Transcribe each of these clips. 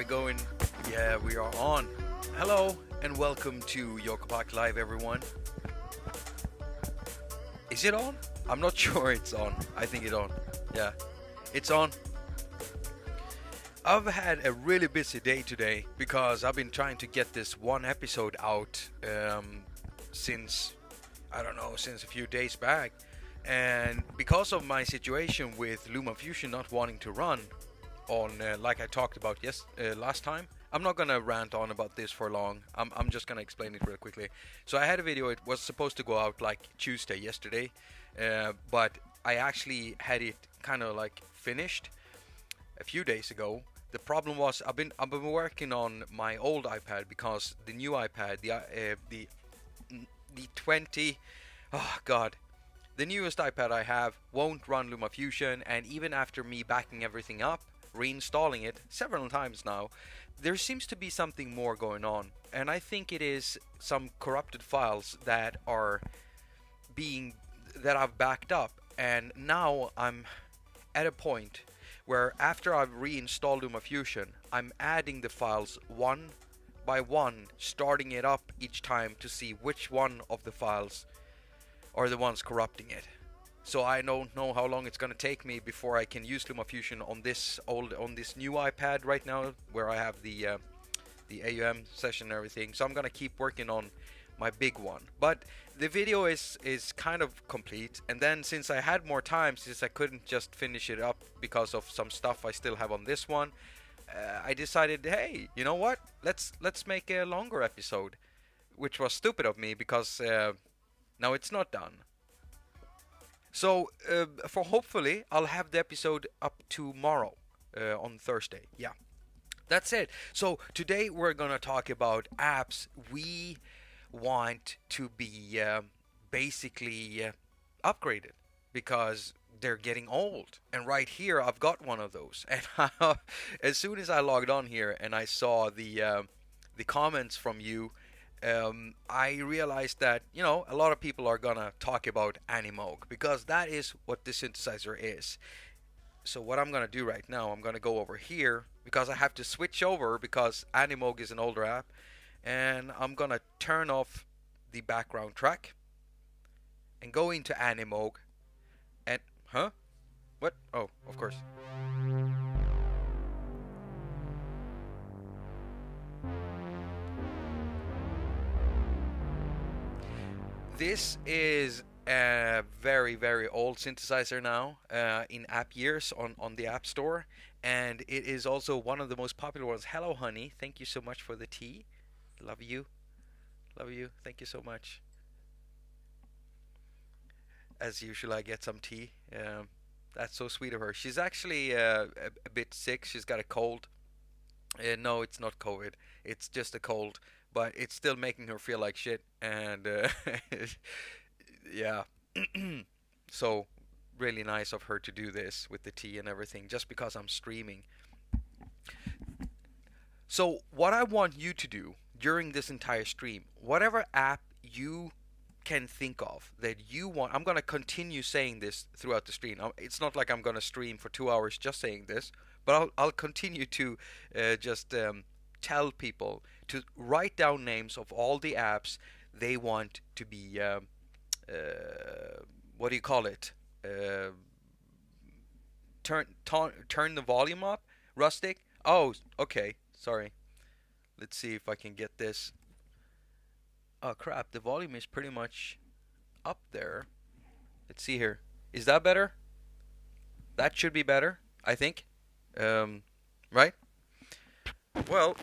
going? Yeah, we are on. Hello and welcome to Jakob Live, everyone. Is it on? I'm not sure it's on. I think it's on. Yeah, it's on. I've had a really busy day today because I've been trying to get this one episode out since, I don't know, since a few days back. And because of my situation with LumaFusion not wanting to run on, like I talked about last time, I'm not gonna rant on about this for long. I'm just gonna explain it real quickly. So I had a video. It was supposed to go out like Tuesday, yesterday, but I actually had it kind of like finished a few days ago. The problem was I've been working on my old iPad because the new iPad, the 20, oh god. The newest iPad I have won't run LumaFusion, and even after me backing everything up, reinstalling it several times now, there seems to be something more going on. And I think it is some corrupted files that I've backed up. And now I'm at a point where after I've reinstalled LumaFusion, I'm adding the files one by one, starting it up each time to see which one of the files are the ones corrupting it. So I don't know how long it's gonna take me before I can use LumaFusion on this new iPad right now, where I have the AUM session and everything. So I'm gonna keep working on my big one. But the video is kind of complete. And then since I had more time, since I couldn't just finish it up because of some stuff I still have on this one, I decided, hey, you know what? Let's make a longer episode, which was stupid of me because. Now it's not done. So for hopefully I'll have the episode up tomorrow on Thursday. Yeah, that's it. So today we're gonna talk about apps we want to be basically upgraded because they're getting old. And right here I've got one of those. And as soon as I logged on here and I saw the comments from you. I realized that, a lot of people are gonna talk about Animoog because that is what the synthesizer is. So what I'm gonna do right now, I'm gonna go over here because I have to switch over because Animoog is an older app, and I'm gonna turn off the background track and go into Animoog and what? Oh, of course. This is a very, very old synthesizer now in app years on the App Store, and it is also one of the most popular ones. Hello, honey. Thank you so much for the tea. Love you. Love you. Thank you so much. As usual, I get some tea. That's so sweet of her. She's actually a bit sick. She's got a cold. No, it's not COVID. It's just a cold, but it's still making her feel like shit. And yeah, so really nice of her to do this with the tea and everything, just because I'm streaming. So what I want you to do during this entire stream, whatever app you can think of that you want, I'm gonna continue saying this throughout the stream. It's not like I'm gonna stream for 2 hours just saying this, but I'll continue to just tell people to write down names of all the apps they want to be what do you call it? Turn the volume up. Rustic. Oh, okay. Sorry. Let's see if I can get this. Oh crap! The volume is pretty much up there. Let's see here. Is that better? That should be better, I think. Right? Well,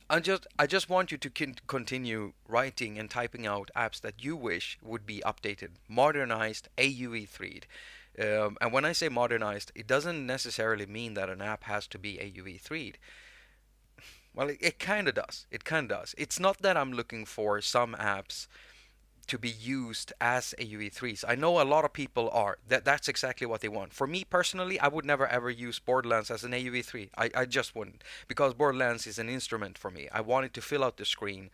I just want you to continue writing and typing out apps that you wish would be updated, modernized, AUv3'd. And when I say modernized, it doesn't necessarily mean that an app has to be AUv3'd. Well, it kind of does. It kind of does. It's not that I'm looking for some apps to be used as AUv3s. I know a lot of people are. That's exactly what they want. For me personally, I would never ever use Borderlands as an AUv3. I just wouldn't, because Borderlands is an instrument for me. I want it to fill out the screen.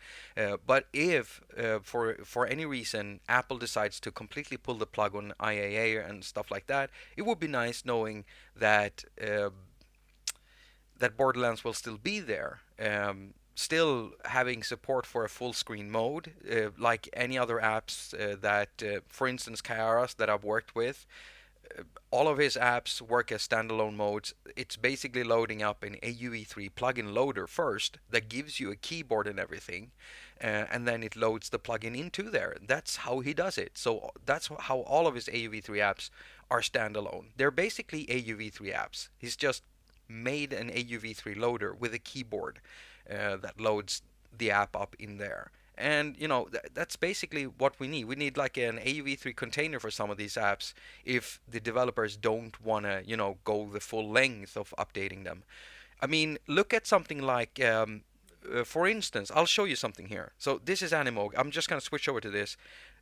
But if for any reason Apple decides to completely pull the plug on IAA and stuff like that, it would be nice knowing that that Borderlands will still be there. Still having support for a full screen mode, like any other apps that, for instance, Kairos that I've worked with, all of his apps work as standalone modes. It's basically loading up an AUv3 plugin loader first that gives you a keyboard and everything, and then it loads the plugin into there. That's how he does it. So that's how all of his AUv3 apps are standalone. They're basically AUv3 apps. He's just made an AUv3 loader with a keyboard that loads the app up in there. And that's basically what we need. We need like an AUv3 container for some of these apps if the developers don't want to, go the full length of updating them. I mean, look at something like, for instance, I'll show you something here. So this is Animoog. I'm just going to switch over to this.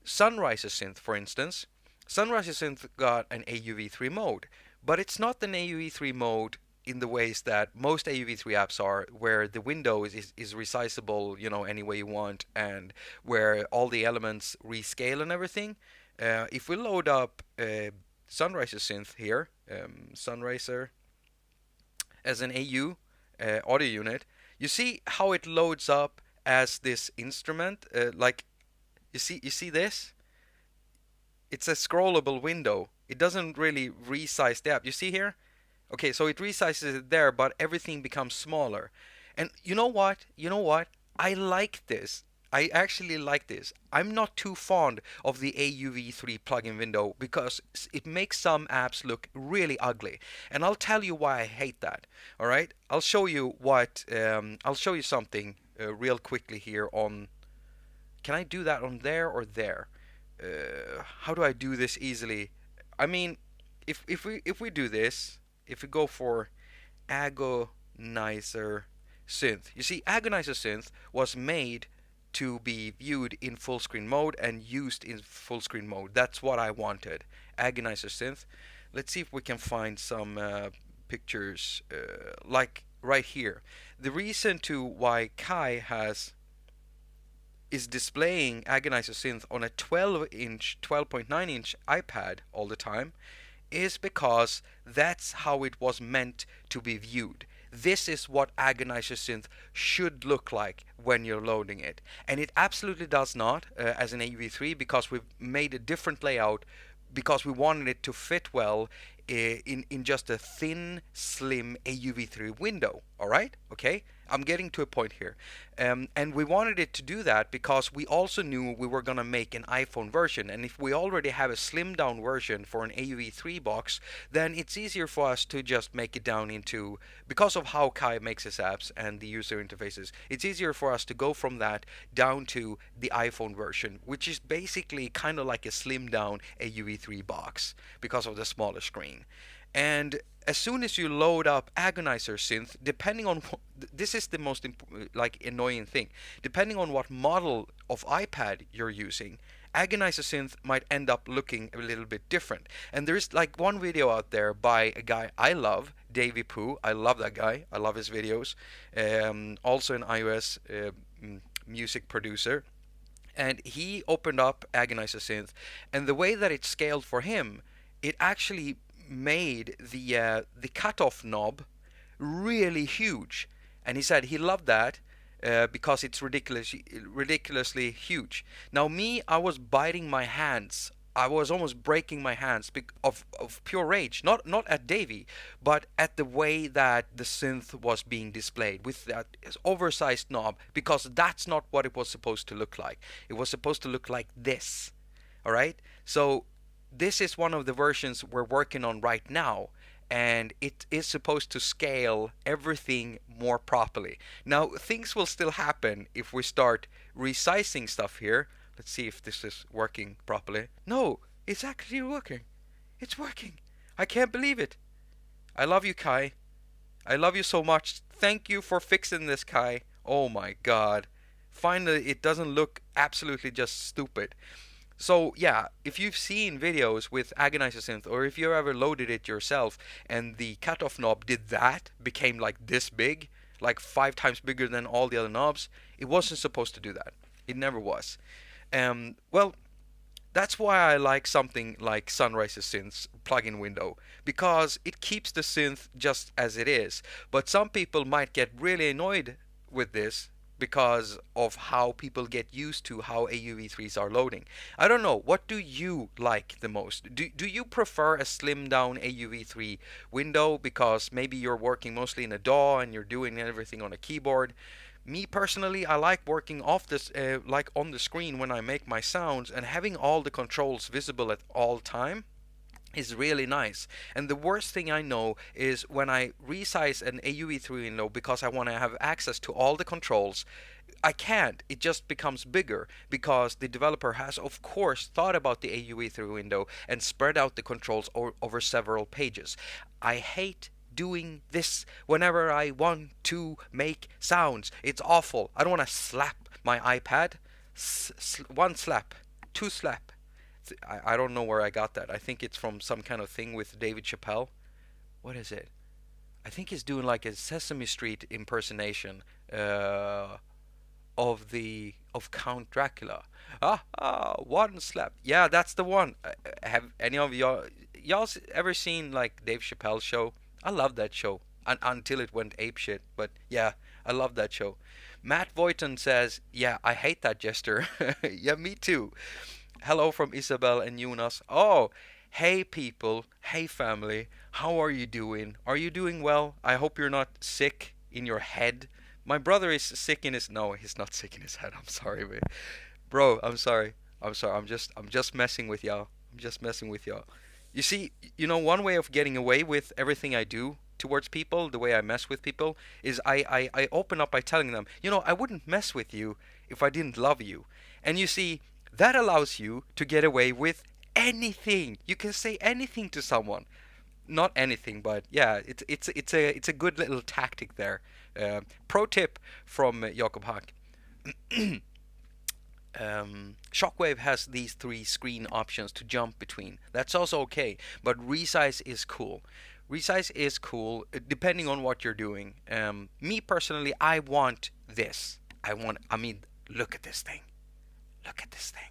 Sunriser Synth, for instance. Sunriser Synth got an AUv3 mode, but it's not an AUv3 mode in the ways that most AUv3 apps are, where the window is resizable, any way you want, and where all the elements rescale and everything. If we load up Sunriser Synth here, Sunriser as an AU audio unit, you see how it loads up as this instrument. Like you see this? It's a scrollable window. It doesn't really resize the app. You see here? Okay, so it resizes it there, but everything becomes smaller. And you know what? I like this. I actually like this. I'm not too fond of the AUv3 plugin window because it makes some apps look really ugly. And I'll tell you why I hate that. All right? I'll show you I'll show you something real quickly here on. Can I do that on there or there? How do I do this easily? I mean, if we do this. If we go for AGONIZER Synth, you see, AGONIZER Synth was made to be viewed in full screen mode and used in full screen mode. That's what I wanted. AGONIZER Synth. Let's see if we can find some pictures like right here. The reason to why Kai is displaying AGONIZER Synth on a 12.9-inch iPad all the time is because that's how it was meant to be viewed. This is what AGONIZER Synth should look like when you're loading it. And it absolutely does not as an AUv3 because we've made a different layout because we wanted it to fit well in just a thin, slim AUv3 window. All right? Okay? I'm getting to a point here. And we wanted it to do that because we also knew we were going to make an iPhone version. And if we already have a slimmed down version for an AUv3 box, then it's easier for us to just make it down into, because of how Kai makes his apps and the user interfaces, it's easier for us to go from that down to the iPhone version, which is basically kind of like a slimmed down AUv3 box because of the smaller screen. And as soon as you load up AGONIZER Synth, depending on this is the most annoying thing. Depending on what model of iPad you're using, AGONIZER Synth might end up looking a little bit different. And there's like one video out there by a guy I love, Davey Poo. I love that guy. I love his videos. Also an iOS music producer. And he opened up AGONIZER Synth, and the way that it scaled for him, it actually made the cutoff knob really huge, and he said he loved that because it's ridiculously huge. Now me, I was biting my hands. I was almost breaking my hands of pure rage, not at Davey, but at the way that the synth was being displayed with that oversized knob, because that's not what it was supposed to look like. It was supposed to look like this. All right, so this is one of the versions we're working on right now, and it is supposed to scale everything more properly. Now, things will still happen if we start resizing stuff here. Let's see if this is working properly. No, it's actually working. It's working. I can't believe it. I love you, Kai. I love you so much. Thank you for fixing this, Kai. Oh my God. Finally, it doesn't look absolutely just stupid. So yeah, if you've seen videos with AGONIZER Synth, or if you ever loaded it yourself and the cutoff knob did that, became like this big, like 5 times bigger than all the other knobs, it wasn't supposed to do that. It never was. Well, That's why I like something like Sunrise's Synth's plugin window, because it keeps the synth just as it is. But some people might get really annoyed with this because of how people get used to how AUv3s are loading. I don't know, what do you like the most? Do you prefer a slimmed down AUv3 window because maybe you're working mostly in a DAW and you're doing everything on a keyboard? Me personally, I like working off this, like on the screen when I make my sounds, and having all the controls visible at all time is really nice. And the worst thing I know is when I resize an AUv3 window because I want to have access to all the controls. I can't. It just becomes bigger because the developer has, of course, thought about the AUv3 window and spread out the controls over several pages. I hate doing this whenever I want to make sounds. It's awful. I don't want to slap my iPad. One slap, two slap. I don't know where I got that. I think it's from some kind of thing with David Chappelle. What is it? I think he's doing like a Sesame Street impersonation of Count Dracula. One slap. Yeah, that's the one. Have any of y'all ever seen like Dave Chappelle's show? I love that show until it went apeshit. But yeah, I love that show. Matt Voiton says, "Yeah, I hate that gesture." Yeah, me too. Hello from Isabel and Jonas. Oh, hey people, hey family. How are you doing? Are you doing well? I hope you're not sick in your head. My brother is sick in his no, he's not sick in his head. I'm sorry, man. Bro, I'm sorry. I'm sorry. I'm just messing with y'all. I'm just messing with y'all. You see, one way of getting away with everything I do towards people, the way I mess with people, is I open up by telling them, I wouldn't mess with you if I didn't love you. And you see, that allows you to get away with anything. You can say anything to someone. Not anything, but yeah, it's a good little tactic there. Pro tip from Jakob haQ. Shockwave has these three screen options to jump between. That's also okay, but resize is cool. Resize is cool depending on what you're doing. Me personally, I want this. I mean, look at this thing. Look at this thing.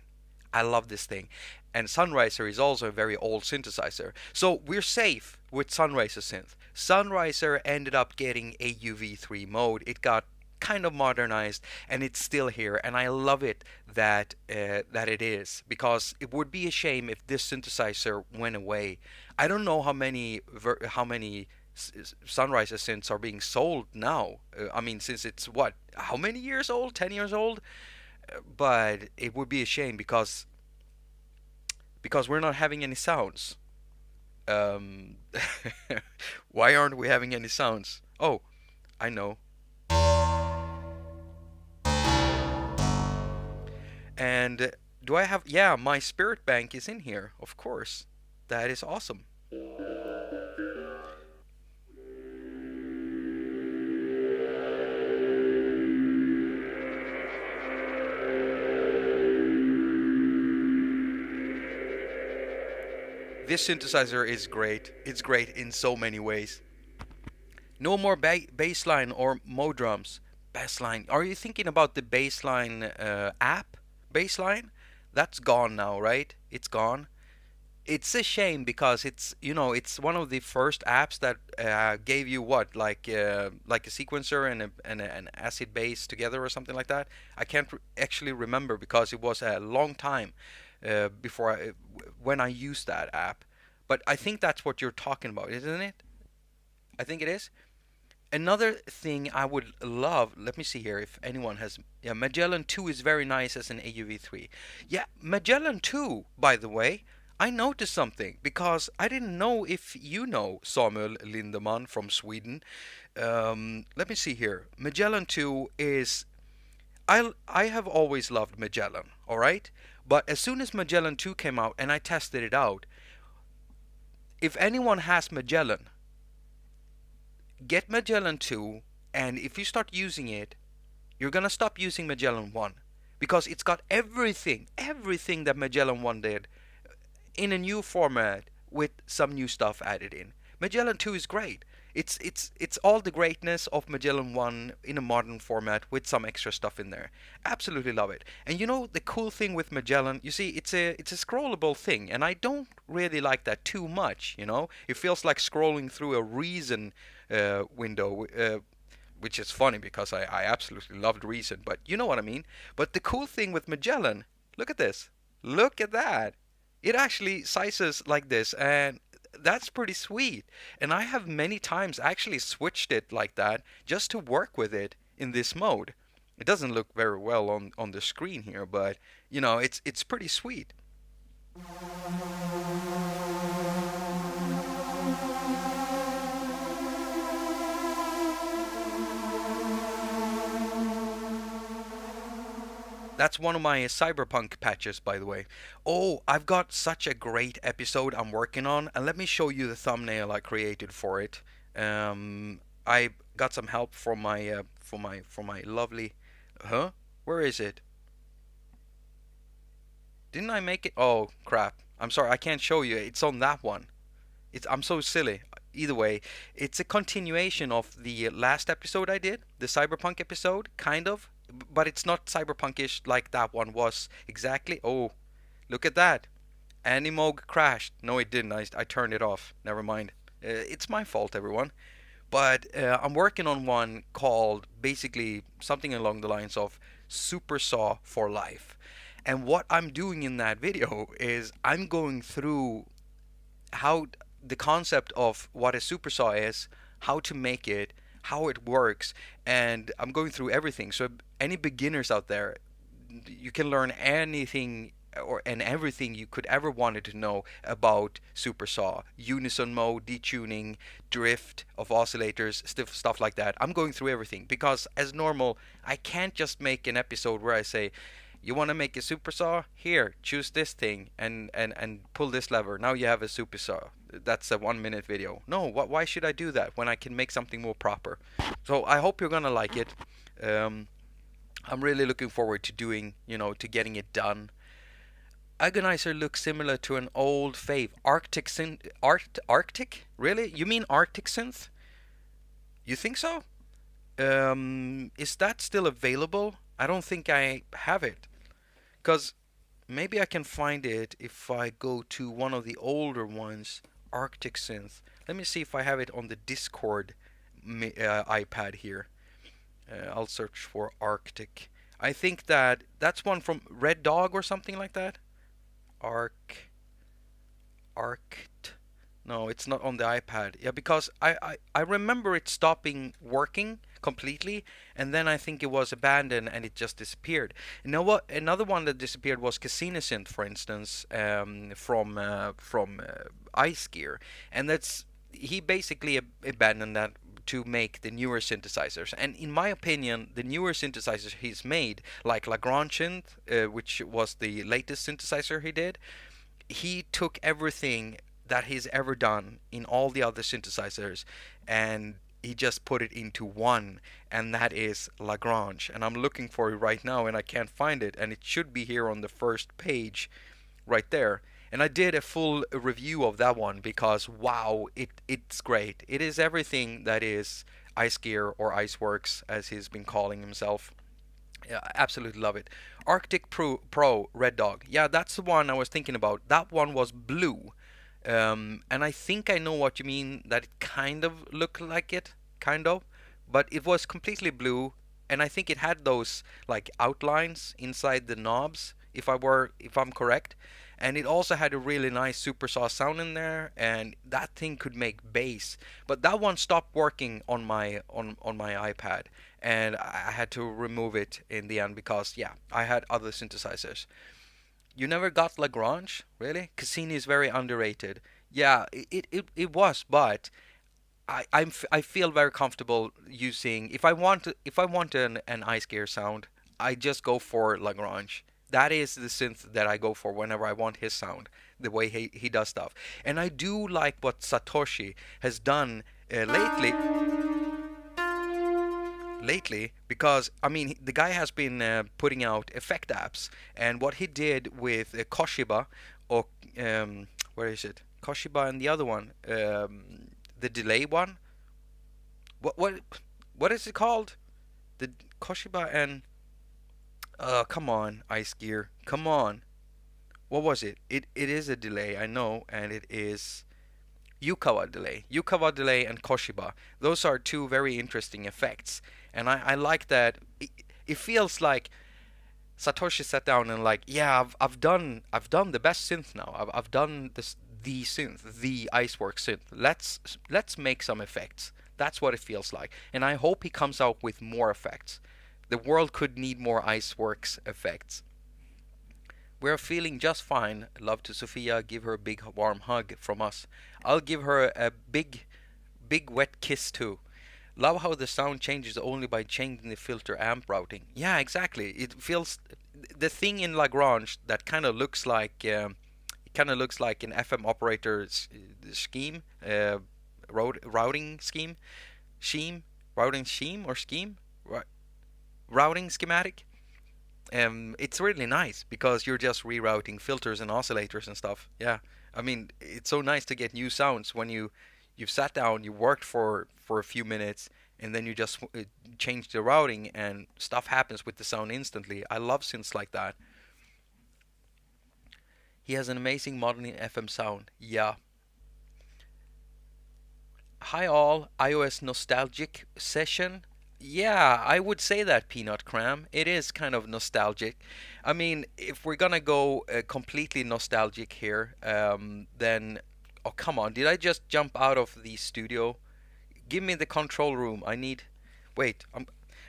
I love this thing. And Sunriser is also a very old synthesizer. So we're safe with Sunriser synth. Sunriser ended up getting AUv3 mode. It got kind of modernized and it's still here, and I love it that it is, because it would be a shame if this synthesizer went away. I don't know how many Sunriser synths are being sold now. I mean, since it's how many years old? 10 years old? But it would be a shame because we're not having any sounds. Um, why aren't we having any sounds? Oh, I know. And do I have... Yeah, my spirit bank is in here, of course. That is awesome. This synthesizer is great. It's great in so many ways. No more bassline or modrums. Bassline. Are you thinking about the bassline app? Bassline? That's gone now, right? It's gone. It's a shame because it's one of the first apps that gave you like a sequencer and an acid bass together or something like that. I can't actually remember because it was a long time when I used that app. But I think that's what you're talking about, isn't it? I think it is. Another thing I would love, let me see here if anyone has... Yeah, Magellan 2 is very nice as an AUv3. Yeah, Magellan 2, by the way, I noticed something, because I didn't know if you know Samuel Lindemann from Sweden. Let me see here. Magellan 2 is... I have always loved Magellan, alright? But as soon as Magellan 2 came out and I tested it out, if anyone has Magellan, get Magellan 2, and if you start using it, you're gonna stop using Magellan 1, because it's got everything that Magellan 1 did in a new format with some new stuff added in. Magellan 2 is great. It's all the greatness of Magellan 1 in a modern format with some extra stuff in there. Absolutely love it. And you know the cool thing with Magellan, you see, it's a scrollable thing, and I don't really like that too much. You know, it feels like scrolling through a Reason window. Which is funny because I absolutely loved Reason, but you know what I mean. But the cool thing with Magellan, look at this. Look at that. It actually sizes like this, and that's pretty sweet. And I have many times actually switched it like that just to work with it in this mode. It doesn't look very well on the screen here, but you know, it's pretty sweet. That's one of my cyberpunk patches, by the way. Oh, I've got such a great episode I'm working on, and let me show you the thumbnail I created for it. I got some help from my lovely. Huh? Where is it? Didn't I make it? Oh crap! I'm sorry, I can't show you. It's on that one. I'm so silly. Either way, it's a continuation of the last episode I did, the cyberpunk episode, kind of, but it's not cyberpunkish like that one was exactly. Oh, look at that. Animogue crashed. No, it didn't. I turned it off. Never mind. It's my fault, everyone. But I'm working on one called basically something along the lines of Super Saw for Life. And what I'm doing in that video is I'm going through how the concept of what a supersaw is, how to make it, how it works, and I'm going through everything. So any beginners out there, you can learn anything or and everything you could ever wanted to know about supersaw, unison mode, detuning, drift of oscillators, stuff like that. I'm going through everything because as normal, I can't just make an episode where I say, you want to make a supersaw? Here, choose this thing and pull this lever. Now you have a supersaw. That's a 1 minute video. No, why should I do that when I can make something more proper? So I hope you're gonna like it. I'm really looking forward to doing, to getting it done. Agonizer looks similar to an old fave. Arctic synth. Arctic? Really? You mean Arctic synth? You think so? Is that still available? I don't think I have it. Because maybe I can find it if I go to one of the older ones. Arctic synth. Let me see if I have it on the Discord iPad here. I'll search for Arctic. I think that's one from Red Dog or something like that. Arct. No, it's not on the iPad. Yeah, because I remember it stopping working completely, and then I think it was abandoned and it just disappeared. You know what? Another one that disappeared was Casinasynth, for instance, from Ice Gear, and he basically abandoned that to make the newer synthesizers. And in my opinion, the newer synthesizers he's made, like Lagrange synth, which was the latest synthesizer he did, he took everything that he's ever done in all the other synthesizers and he just put it into one, and that is Lagrange. And I'm looking for it right now and I can't find it, and it should be here on the first page right there. And I did a full review of that one because wow, it's great. It is everything that is Ice Gear or Iceworks as he's been calling himself. Yeah, I absolutely love it. Arctic Pro Red Dog. Yeah, that's the one I was thinking about. That one was blue. And I think I know what you mean, that it kind of looked like it, kind of, but it was completely blue, and I think it had those like outlines inside the knobs, if I'm correct, and it also had a really nice supersaw sound in there, and that thing could make bass, but that one stopped working on my iPad, and I had to remove it in the end because yeah, I had other synthesizers. You never got Lagrange, really? Cassini is very underrated. Yeah, it was, but I feel very comfortable using if I want an ice gear sound, I just go for Lagrange. That is the synth that I go for whenever I want his sound, the way he does stuff. And I do like what Satoshi has done lately, because I mean the guy has been putting out effect apps, and what he did with Koshiba, or where is it? Koshiba and the other one, the delay one. What what what is it called? The Koshiba and come on, Ice Gear. Come on. What was it? It is a delay, I know, and it is Yukawa delay. Yukawa delay and Koshiba. Those are two very interesting effects. And I like that it feels like Satoshi sat down and like, yeah, I've done the best synth now. I've done this the synth, the Iceworks synth. Let's make some effects. That's what it feels like. And I hope he comes out with more effects. The world could need more Iceworks effects. We're feeling just fine. Love to Sophia. Give her a big warm hug from us. I'll give her a big wet kiss too. Love how the sound changes only by changing the filter amp routing. Yeah, exactly. It feels the thing in Lagrange that kind of looks like an FM operator's scheme, routing scheme, scheme, routing schematic. It's really nice because you're just rerouting filters and oscillators and stuff. Yeah, I mean it's so nice to get new sounds when you've sat down, you worked for a few minutes, and then you just change the routing and stuff happens with the sound instantly. I love synths like that. He has an amazing modern FM sound. Yeah. Hi all, iOS nostalgic session. Yeah, I would say that, Peanut Cram. It is kind of nostalgic. I mean, if we're gonna go completely nostalgic here, then oh come on, did I just jump out of the studio? Give me the control room. I need. Wait,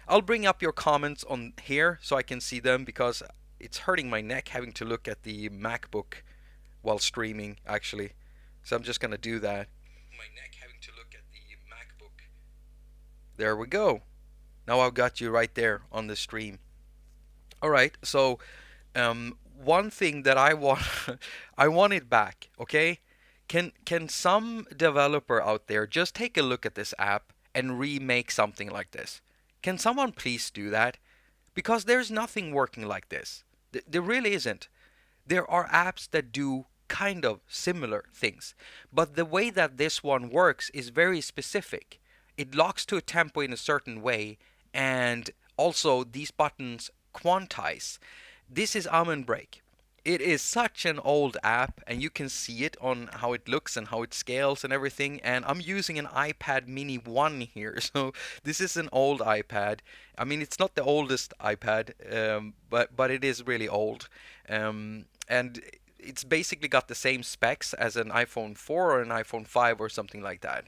I'll bring up your comments on here so I can see them because it's hurting my neck having to look at the MacBook while streaming, actually. So I'm just gonna do that. My neck having to look at the MacBook. There we go. Now I've got you right there on the stream. All right. So one thing that I want, I want it back. Okay. Can some developer out there just take a look at this app and remake something like this? Can someone please do that? Because there's nothing working like this. There really isn't. There are apps that do kind of similar things, but the way that this one works is very specific. It locks to a tempo in a certain way, and also these buttons quantize. This is Almond Break. It is such an old app, and you can see it on how it looks and how it scales and everything. And I'm using an iPad Mini 1 here, so this is an old iPad. I mean, it's not the oldest iPad, but it is really old. And it's basically got the same specs as an iPhone 4 or an iPhone 5 or something like that,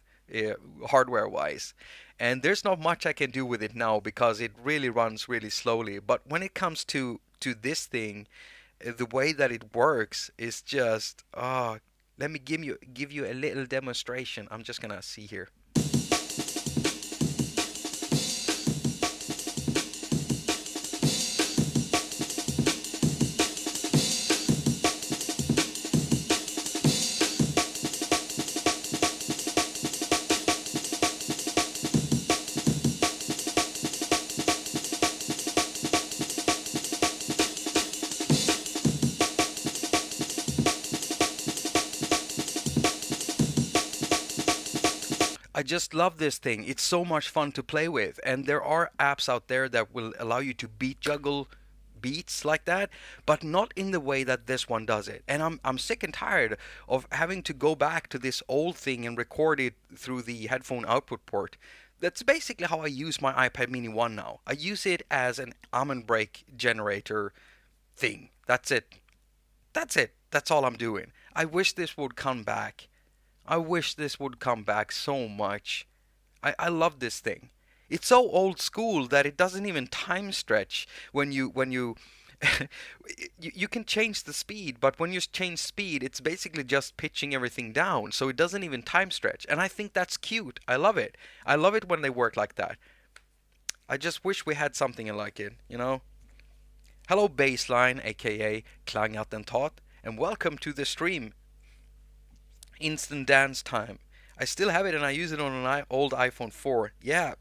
hardware-wise. And there's not much I can do with it now because it really runs really slowly. But when it comes to this thing, the way that it works is just let me give you a little demonstration. I'm just gonna see here. I just love this thing. It's so much fun to play with, and there are apps out there that will allow you to beat juggle beats like that, but not in the way that this one does it. And I'm sick and tired of having to go back to this old thing and record it through the headphone output port. That's basically how I use my iPad Mini 1 now. I use it as an almond break generator thing. That's it. That's it. That's all I'm doing. I wish this would come back. I wish this would come back so much. I love this thing. It's so old school that it doesn't even time stretch when you you can change the speed, but when you change speed, it's basically just pitching everything down, so it doesn't even time stretch. And I think that's cute. I love it. I love it when they work like that. I just wish we had something like it, you know? Hello Baseline, aka Klangattentat, and welcome to the stream. Instant dance time. I still have it and I use it on an old iPhone 4. Yeah,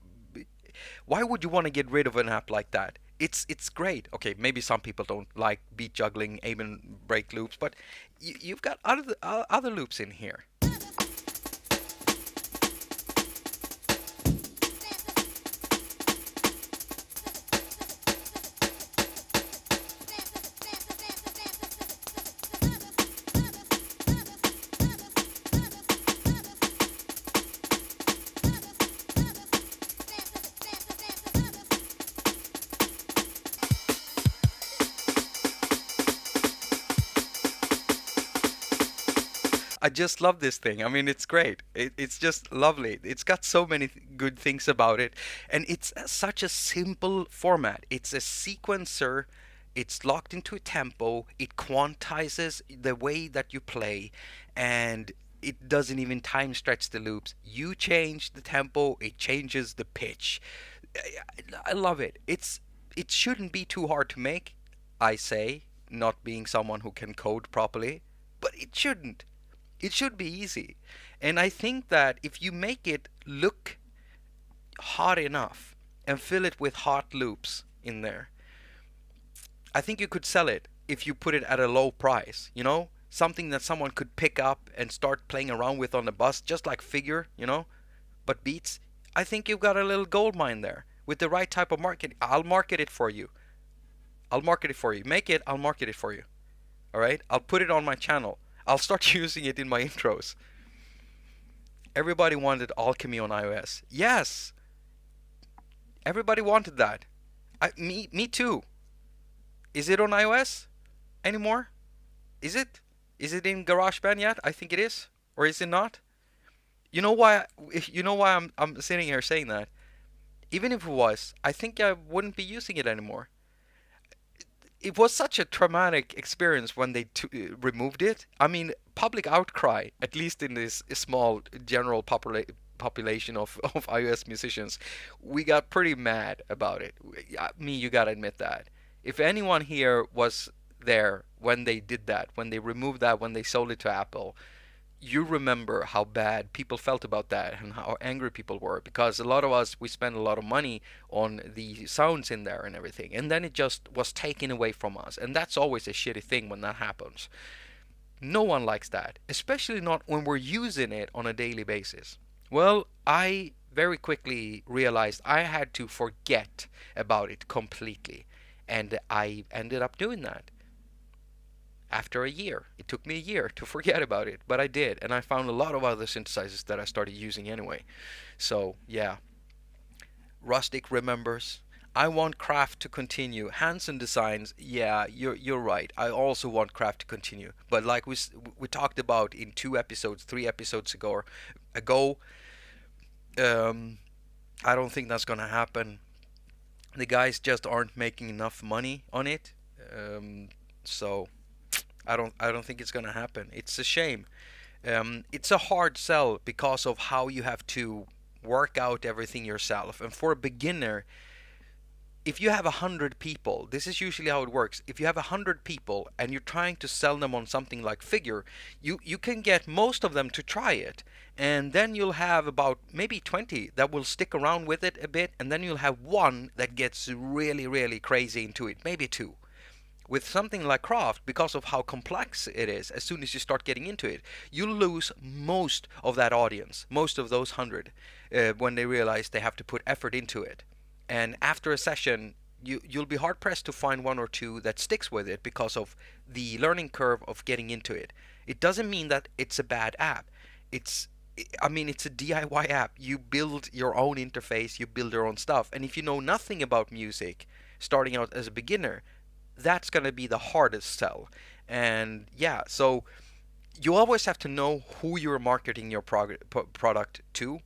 why would you want to get rid of an app like that? It's great. Okay, maybe some people don't like beat juggling, aim and break loops, but you've got other loops in here. I just love this thing. I mean, it's great. It's just lovely. It's got so many good things about it, and it's such a simple format. It's a sequencer. It's locked into a tempo. It quantizes the way that you play, and it doesn't even time stretch the loops. You change the tempo, it changes the pitch. I love it. It shouldn't be too hard to make, I say, not being someone who can code properly, but it shouldn't. It should be easy. And I think that if you make it look hot enough and fill it with hot loops in there, I think you could sell it if you put it at a low price, you know? Something that someone could pick up and start playing around with on the bus, just like Figure, you know? But Beats, I think you've got a little gold mine there. With the right type of marketing, I'll market it for you. I'll market it for you. Make it, I'll market it for you. Alright? I'll put it on my channel. I'll start using it in my intros. Everybody wanted Alchemy on iOS. Yes! Everybody wanted that. Me too. Is it on iOS anymore? Is it? Is it in GarageBand yet? I think it is. Or is it not? You know why? You know why I'm sitting here saying that? Even if it was, I think I wouldn't be using it anymore. It was such a traumatic experience when they removed it. I mean, public outcry, at least in this small general population of iOS musicians, we got pretty mad about it. Me, you gotta admit that. If anyone here was there when they did that, when they removed that, when they sold it to Apple, you remember how bad people felt about that and how angry people were, because a lot of us, we spent a lot of money on the sounds in there and everything, and then it just was taken away from us, and that's always a shitty thing when that happens. No one likes that, especially not when we're using it on a daily basis. Well, I very quickly realized I had to forget about it completely, and I ended up doing that. After a year. It took me a year to forget about it, but I did, and I found a lot of other synthesizers that I started using anyway. So, yeah. Rustic remembers. I want craft to continue. Hands and designs, yeah, you're right. I also want craft to continue. But like we talked about in 3 episodes ago, I don't think that's gonna happen. The guys just aren't making enough money on it. So I don't think it's gonna happen. It's a shame. It's a hard sell because of how you have to work out everything yourself. And for a beginner, if you have 100 people, this is usually how it works. If you have 100 people and you're trying to sell them on something like Figure, you can get most of them to try it. And then you'll have about maybe 20 that will stick around with it a bit. And then you'll have one that gets really, really crazy into it. Maybe two. With something like craft, because of how complex it is, as soon as you start getting into it, you'll lose most of that audience, most of those 100, when they realize they have to put effort into it. And after a session, you'll be hard pressed to find one or two that sticks with it because of the learning curve of getting into it. It doesn't mean that it's a bad app. It's a DIY app. You build your own interface, you build your own stuff. And if you know nothing about music, starting out as a beginner, that's going to be the hardest sell. And yeah, so you always have to know who you're marketing your product to.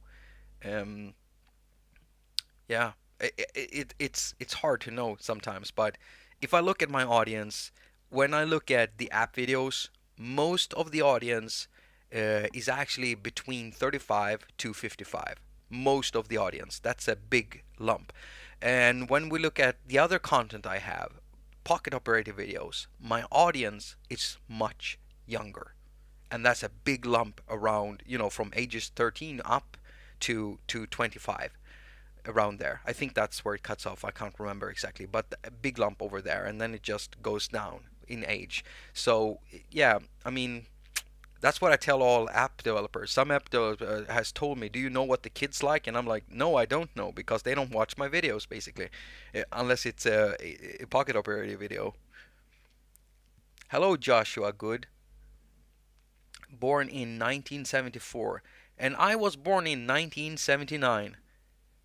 Yeah, it's hard to know sometimes, but if I look at my audience, when I look at the app videos, most of the audience is actually between 35 to 55. Most of the audience. That's a big lump. And when we look at the other content I have, pocket operator videos, my audience is much younger, and that's a big lump around, from ages 13 up to 25, around there. I think that's where it cuts off. I can't remember exactly, but a big lump over there, and then it just goes down in age. So yeah, I mean, that's what I tell all app developers. Some app developer has told me, do you know what the kids like? And I'm like, no, I don't know, because they don't watch my videos, basically, unless it's a pocket operator video. Hello, Joshua Good. Born in 1974. And I was born in 1979.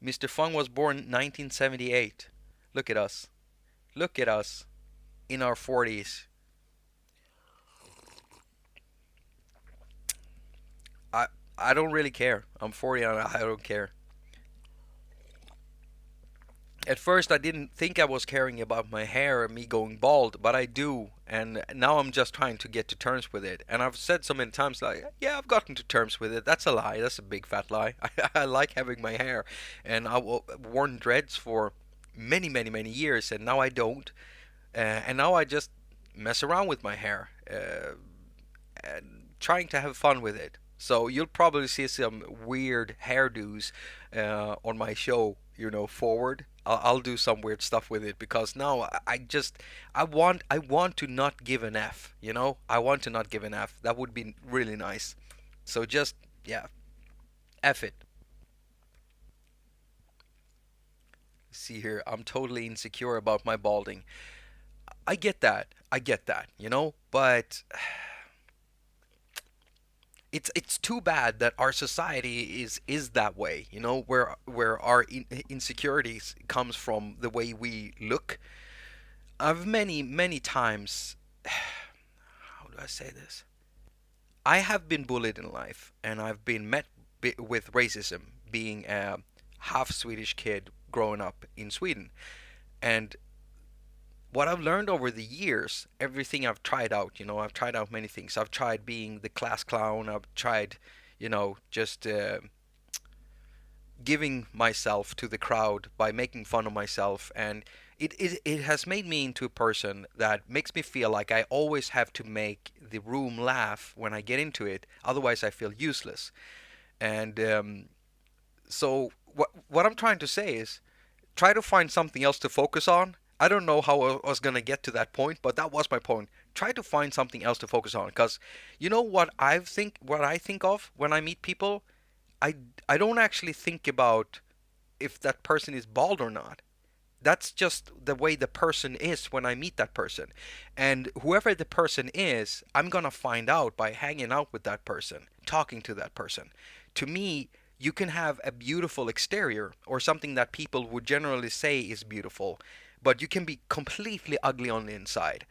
Mr. Fung was born 1978. Look at us. Look at us in our 40s. I don't really care. I'm 40 and I don't care. At first, I didn't think I was caring about my hair and me going bald, but I do. And now I'm just trying to get to terms with it. And I've said so many times, like, yeah, I've gotten to terms with it. That's a lie. That's a big fat lie. I like having my hair. And I've worn dreads for many, many, many years, and now I don't. And now I just mess around with my hair and trying to have fun with it. So you'll probably see some weird hairdos on my show, forward. I'll do some weird stuff with it because now I want to not give an F. I want to not give an F. That would be really nice. So just, yeah, F it. See here, I'm totally insecure about my balding. I get that. I get that. But it's too bad that our society is that way, where our insecurities comes from the way we look. I've many times, how do I say this? I have been bullied in life, and I've been met with racism, being a half Swedish kid growing up in Sweden. And what I've learned over the years, everything I've tried out, I've tried out many things. I've tried being the class clown. I've tried, just giving myself to the crowd by making fun of myself. And it has made me into a person that makes me feel like I always have to make the room laugh when I get into it. Otherwise, I feel useless. And so what I'm trying to say is try to find something else to focus on. I don't know how I was gonna get to that point, but that was my point. Try to find something else to focus on, because you know what I think of when I meet people. I I don't actually think about if that person is bald or not. That's just the way the person is when I meet that person. And whoever the person is, I'm gonna find out by hanging out with that person, talking to that person. To me, you can have a beautiful exterior or something that people would generally say is beautiful, but you can be completely ugly on the inside.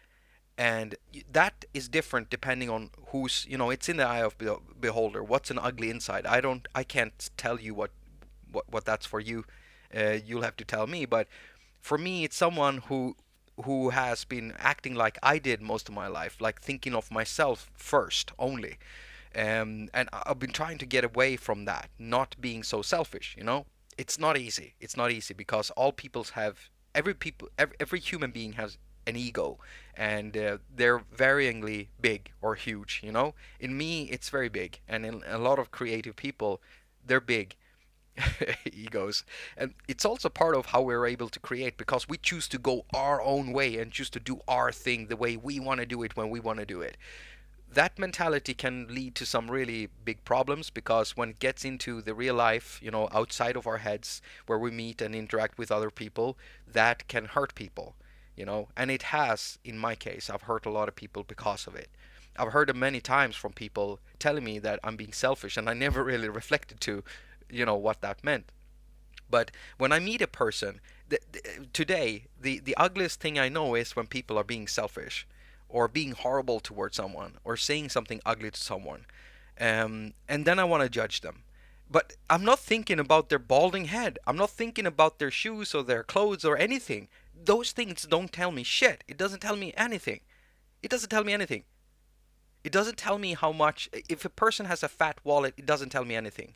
And that is different depending on it's in the eye of the beholder. What's an ugly inside? I can't tell you what that's for you. You'll have to tell me. But for me, it's someone who has been acting like I did most of my life, like thinking of myself first only. And I've been trying to get away from that, not being so selfish. It's not easy. It's not easy because all peoples have every human being has an ego, and they're varyingly big or huge. In me, it's very big, and in a lot of creative people, they're big egos. And it's also part of how we're able to create, because we choose to go our own way and choose to do our thing the way we want to do it when we want to do it. That mentality can lead to some really big problems, because when it gets into the real life, outside of our heads, where we meet and interact with other people, that can hurt people. And it has, in my case, I've hurt a lot of people because of it. I've heard it many times from people telling me that I'm being selfish, and I never really reflected to what that meant. But when I meet a person, today, the ugliest thing I know is when people are being selfish, or being horrible towards someone, or saying something ugly to someone. And then I want to judge them. But I'm not thinking about their balding head. I'm not thinking about their shoes or their clothes or anything. Those things don't tell me shit. It doesn't tell me anything. It doesn't tell me anything. It doesn't tell me how much. If a person has a fat wallet, it doesn't tell me anything.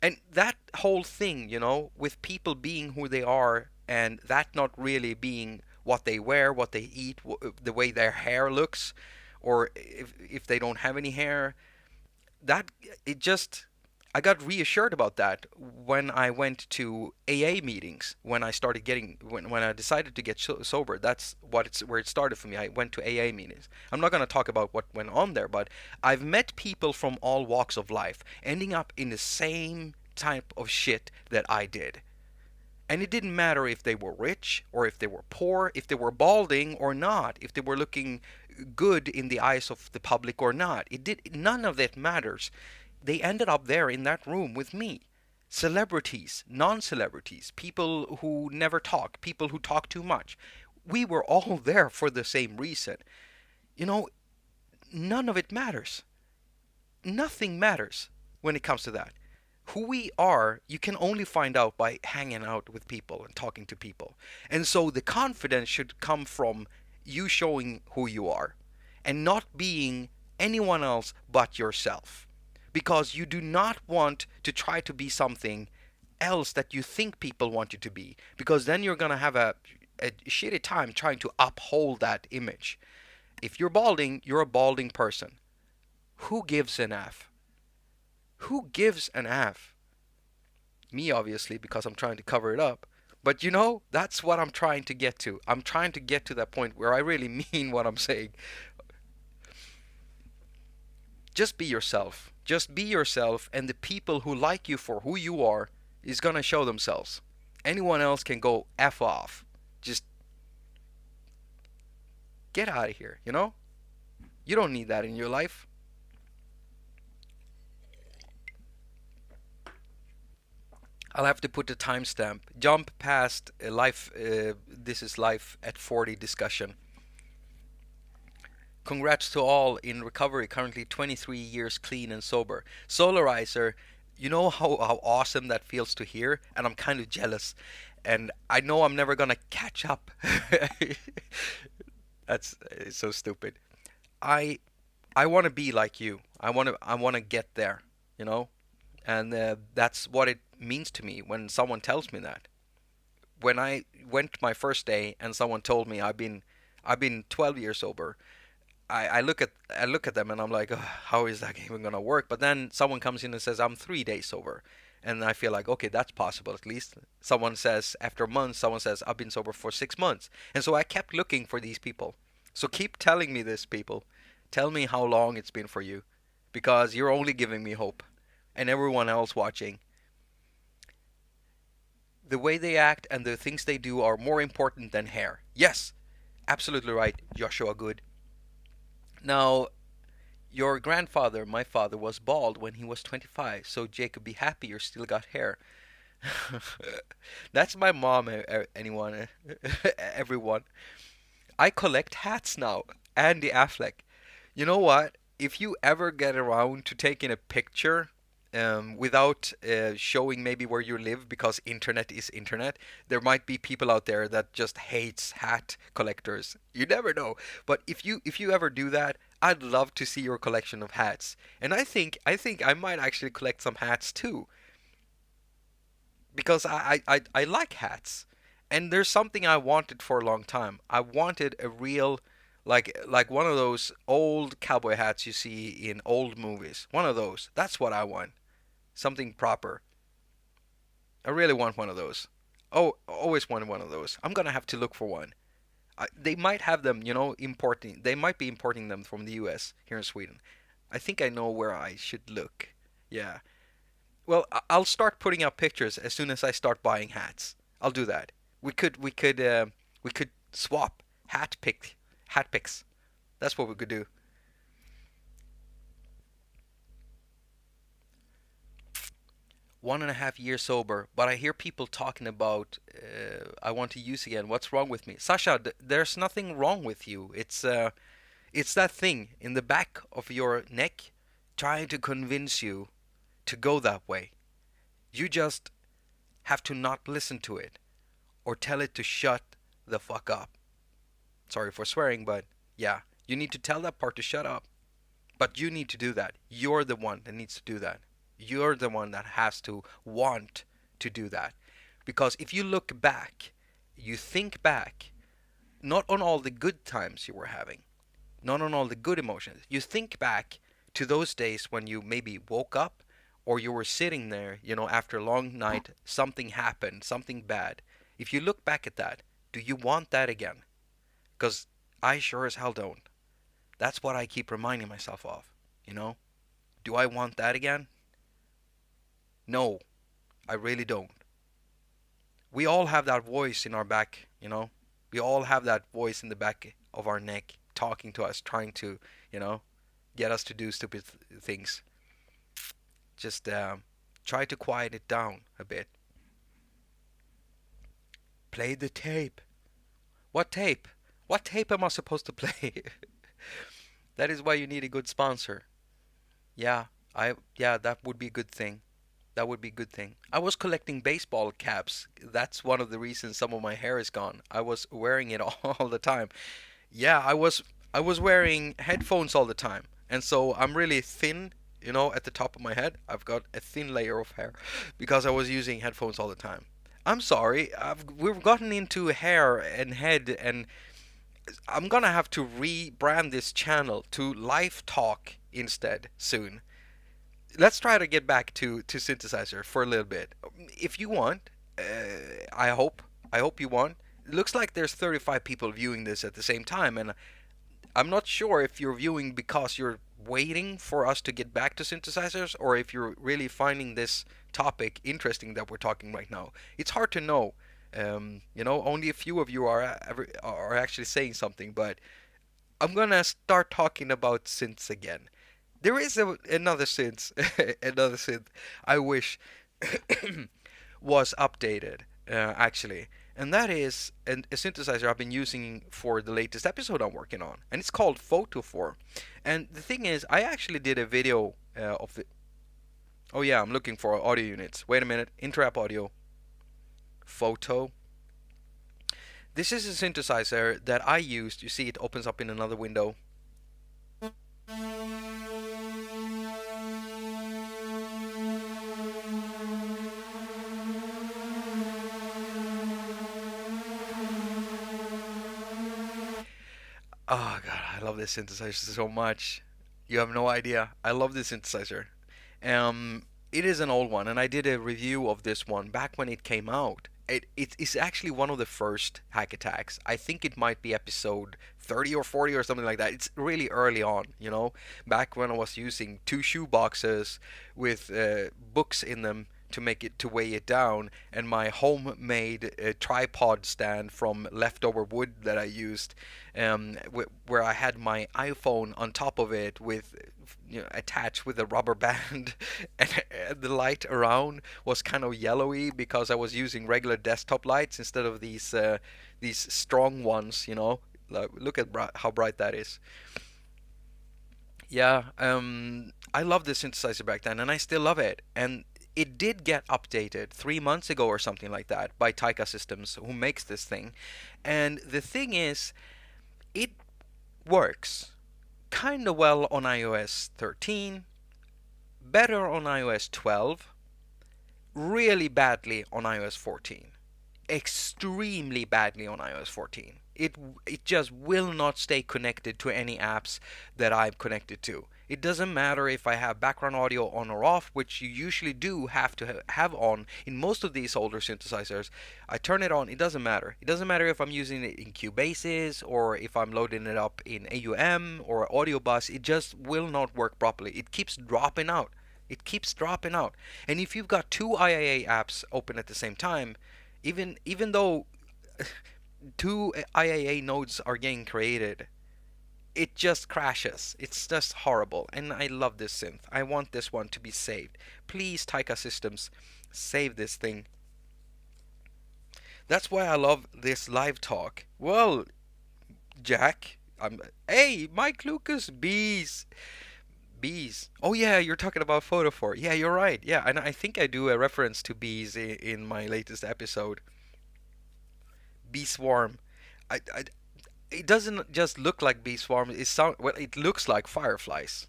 And that whole thing, with people being who they are, and that not really being what they wear, what they eat, the way their hair looks, or if they don't have any hair, that it just I got reassured about that when I went to AA meetings. When I decided to get sober, that's where it started for me. I went to AA meetings. I'm not going to talk about what went on there, but I've met people from all walks of life ending up in the same type of shit that I did. And it didn't matter if they were rich or if they were poor, if they were balding or not, if they were looking good in the eyes of the public or not. None of that matters. They ended up there in that room with me. Celebrities, non-celebrities, people who never talk, people who talk too much. We were all there for the same reason. You know, None of it matters. nothing matters when it comes to that. Who we are, you can only find out by hanging out with people and talking to people. And so the confidence should come from you showing who you are and not being anyone else but yourself. Because you do not want to try to be something else that you think people want you to be. Because then you're going to have a shitty time trying to uphold that image. If you're balding, you're a balding person. Who gives an F? Who gives an F? Me, obviously, because I'm trying to cover it up. But you know, that's what I'm trying to get to. I'm trying to get to that point where I really mean what I'm saying. Just be yourself. Just be yourself, and the people who like you for who you are is gonna show themselves. Anyone else can go F off. Just get out of here, you know? You don't need that in your life. I'll have to put the timestamp. Jump past life. This is life at 40 discussion. Congrats to all in recovery. Currently 23 years clean and sober. Solarizer, you know how awesome that feels to hear, and I'm kind of jealous. And I know I'm never gonna catch up. It's so stupid. I want to be like you. I want to get there. You know. And that's what it means to me when someone tells me that. When I went my first day and someone told me I've been 12 years sober, I look at them and I'm like, "Ugh, how is that even gonna work?" But then someone comes in and says I'm 3 days sober, and I feel like, okay, that's possible at least. Someone says after months, someone says I've been sober for 6 months, and so I kept looking for these people. So keep telling me this, people. Tell me how long it's been for you, because you're only giving me hope. And everyone else watching. The way they act and the things they do are more important than hair. Yes, absolutely right, Joshua Good. Now, your grandfather, my father, was bald when he was 25, so Jacob, be happy you still got hair. That's my mom, anyone, everyone. I collect hats now. Andy Affleck. You know what? If you ever get around to taking a picture without showing maybe where you live, because internet is internet, there might be people out there that just hates hat collectors. You never know. But if you ever do that, I'd love to see your collection of hats. And I think I might actually collect some hats too, because I like hats. And there's something I wanted for a long time. I wanted a real, like one of those old cowboy hats you see in old movies. One of those. That's what I want. Something proper. I really want one of those. Oh, always wanted one of those. I'm gonna have to look for one. They might have them, importing. They might be importing them from the U.S. here in Sweden. I think I know where I should look. Yeah. Well, I'll start putting up pictures as soon as I start buying hats. I'll do that. We could swap hat pics. That's what we could do. 1.5 years sober, but I hear people talking about I want to use again. What's wrong with me, Sasha? There's nothing wrong with you. It's that thing in the back of your neck trying to convince you to go that way. You just have to not listen to it or tell it to shut the fuck up. Sorry for swearing, but yeah, you need to tell that part to shut up. But you need to do that. You're the one that needs to do that. You're the one that has to want to do that. Because if you look back, you think back, not on all the good times you were having, not on all the good emotions. You think back to those days when you maybe woke up or you were sitting there, after a long night, something happened, something bad. If you look back at that, do you want that again? Because I sure as hell don't. That's what I keep reminding myself of. Do I want that again? No, I really don't. We all have that voice in our back. We all have that voice in the back of our neck talking to us, trying to, get us to do stupid things. Just try to quiet it down a bit. Play the tape. What tape? What tape am I supposed to play? That is why you need a good sponsor. Yeah, Yeah, that would be a good thing. That would be a good thing. I was collecting baseball caps. That's one of the reasons some of my hair is gone. I was wearing it all the time. Yeah, I was wearing headphones all the time. And so I'm really thin, at the top of my head. I've got a thin layer of hair because I was using headphones all the time. I'm sorry. We've gotten into hair and head, and I'm gonna have to rebrand this channel to Life Talk instead soon. Let's try to get back to Synthesizer for a little bit. If you want, I hope you want. It looks like there's 35 people viewing this at the same time, and I'm not sure if you're viewing because you're waiting for us to get back to synthesizers, or if you're really finding this topic interesting that we're talking right now. It's hard to know. Only a few of you are actually saying something, but I'm gonna start talking about synths again. There is another synth, another synth I wish was updated, actually. And that is a synthesizer I've been using for the latest episode I'm working on. And it's called Photo4. And the thing is, I actually did a video of the. Oh, yeah, I'm looking for audio units. Wait a minute. Interapp audio. Photo. This is a synthesizer that I used. You see, it opens up in another window. Oh god, I love this synthesizer so much. You have no idea. I love this synthesizer. It is an old one, and I did a review of this one back when it came out. It is actually one of the first hack attacks. I think it might be episode 30 or 40 or something like that. It's really early on, back when I was using two shoe boxes with books in them to make it to weigh it down, and my homemade tripod stand from leftover wood that I used, where I had my iPhone on top of it with attached with a rubber band, and the light around was kind of yellowy because I was using regular desktop lights instead of these strong ones. Look at how bright that is. Yeah, I loved this synthesizer back then, and I still love it. And it did get updated 3 months ago or something like that by Taika Systems, who makes this thing. And the thing is, it works kind of well on iOS 13, better on iOS 12, really badly on iOS 14, extremely badly on iOS 14. It just will not stay connected to any apps that I'm connected to. It doesn't matter if I have background audio on or off, which you usually do have to have on in most of these older synthesizers. I turn it on, it doesn't matter. It doesn't matter if I'm using it in Cubases or if I'm loading it up in AUM or Audio Bus. It just will not work properly. It keeps dropping out. It keeps dropping out. And if you've got two IIA apps open at the same time, even though two IIA nodes are getting created, it just crashes. It's just horrible. And I love this synth. I want this one to be saved. Please, Taika Systems, save this thing. That's why I love this live talk. Well, Jack, hey, Mike Lucas, bees. Bees. Oh yeah, you're talking about Photo4. Yeah, you're right. Yeah, and I think I do a reference to bees in my latest episode. Bee swarm. I it doesn't just look like bee swarm. It looks like fireflies.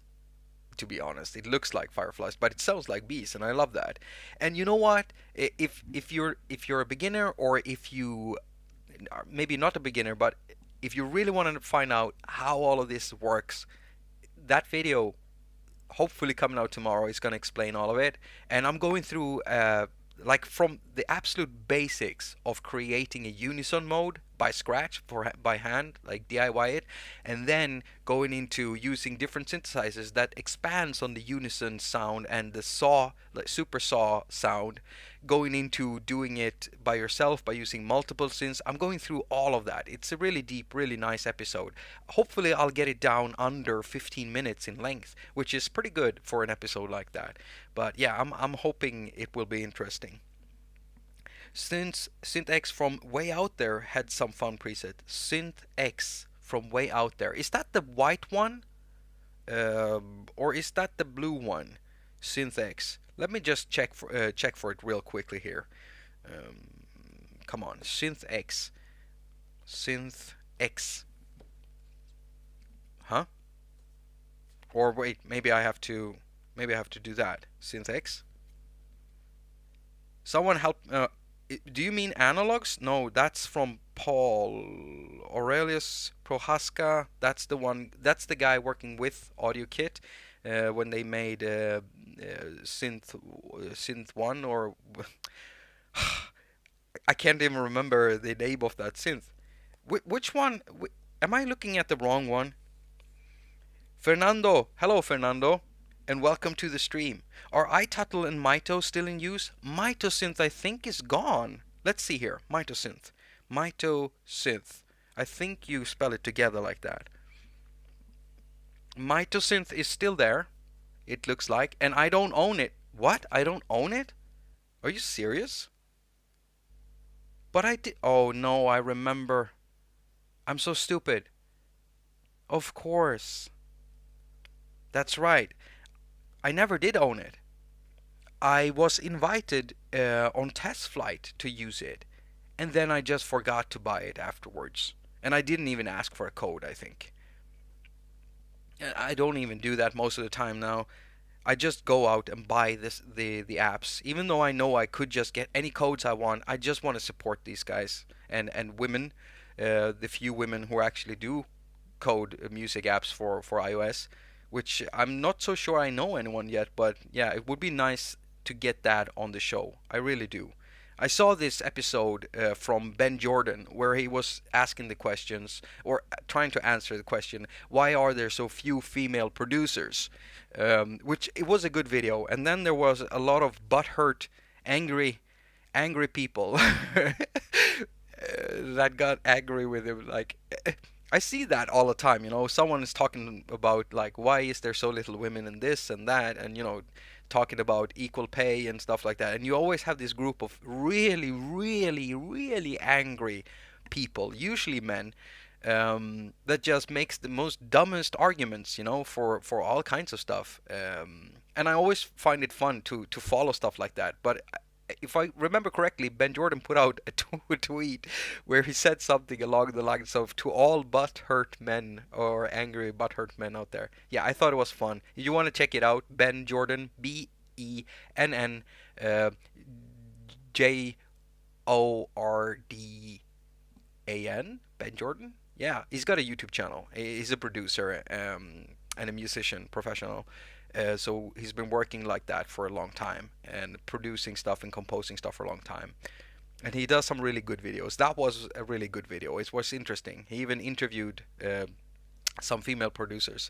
To be honest, it looks like fireflies, but it sounds like bees, and I love that. And you know what? If you're a beginner, or if you maybe not a beginner, but if you really want to find out how all of this works, that video hopefully coming out tomorrow is going to explain all of it. And I'm going through like from the absolute basics of creating a unison mode by scratch by hand, like DIY it, and then going into using different synthesizers that expands on the unison sound and the saw, like super saw sound, going into doing it by yourself by using multiple synths. I'm going through all of that. It's a really deep, really nice episode. Hopefully I'll get it down under 15 minutes in length, which is pretty good for an episode like that. But yeah, I'm hoping it will be interesting. Since SynthX from Way Out There had some fun preset. SynthX from Way Out There. Is that the white one? Or is that the blue one? Synth X. Let me just check for it real quickly here. Come on, Synth X. Synth X. Huh? Or wait, maybe I have to do that. Synth X. Someone help. Do you mean analogs? No, that's from Paul Aurelius Prohaska. That's the one. That's the guy working with AudioKit when they made Synth One, or I can't even remember the name of that synth. Which one? Am I looking at the wrong one? Fernando, hello Fernando, and welcome to the stream. Are iTuttle and Mito still in use? MitoSynth I think is gone. Let's see here. MitoSynth. MitoSynth. I think you spell it together like that. MitoSynth is still there, it looks like, and I don't own it. What? I don't own it? Are you serious? But I did. Oh no, I remember. I'm so stupid. Of course. That's right. I never did own it. I was invited on test flight to use it, and then I just forgot to buy it afterwards. And I didn't even ask for a code, I think. And I don't even do that most of the time now. I just go out and buy the apps. Even though I know I could just get any codes I want, I just want to support these guys and women, the few women who actually do code music apps for iOS, which I'm not so sure I know anyone yet, but yeah, it would be nice to get that on the show. I really do. I saw this episode from Ben Jordan where he was asking the questions, or trying to answer the question, why are there so few female producers? Which it was a good video. And then there was a lot of butthurt, angry people that got angry with him. Like, I see that all the time, you know. Someone is talking about, like, why is there so little women in this and that, and, you know, talking about equal pay and stuff like that. And you always have this group of really, really, really angry people, usually men, that just makes the most dumbest arguments, you know, for all kinds of stuff. And I always find it fun to follow stuff like that. But if I remember correctly, Ben Jordan put out a tweet where he said something along the lines of, to all butthurt men or angry butthurt men out there. Yeah, I thought it was fun. If you want to check it out, Ben Jordan, BENN JORDAN, Ben Jordan. Yeah, he's got a YouTube channel. He's a producer and a musician, professional. So he's been working like that for a long time and producing stuff and composing stuff for a long time. And he does some really good videos. That was a really good video. It was interesting. He even interviewed some female producers.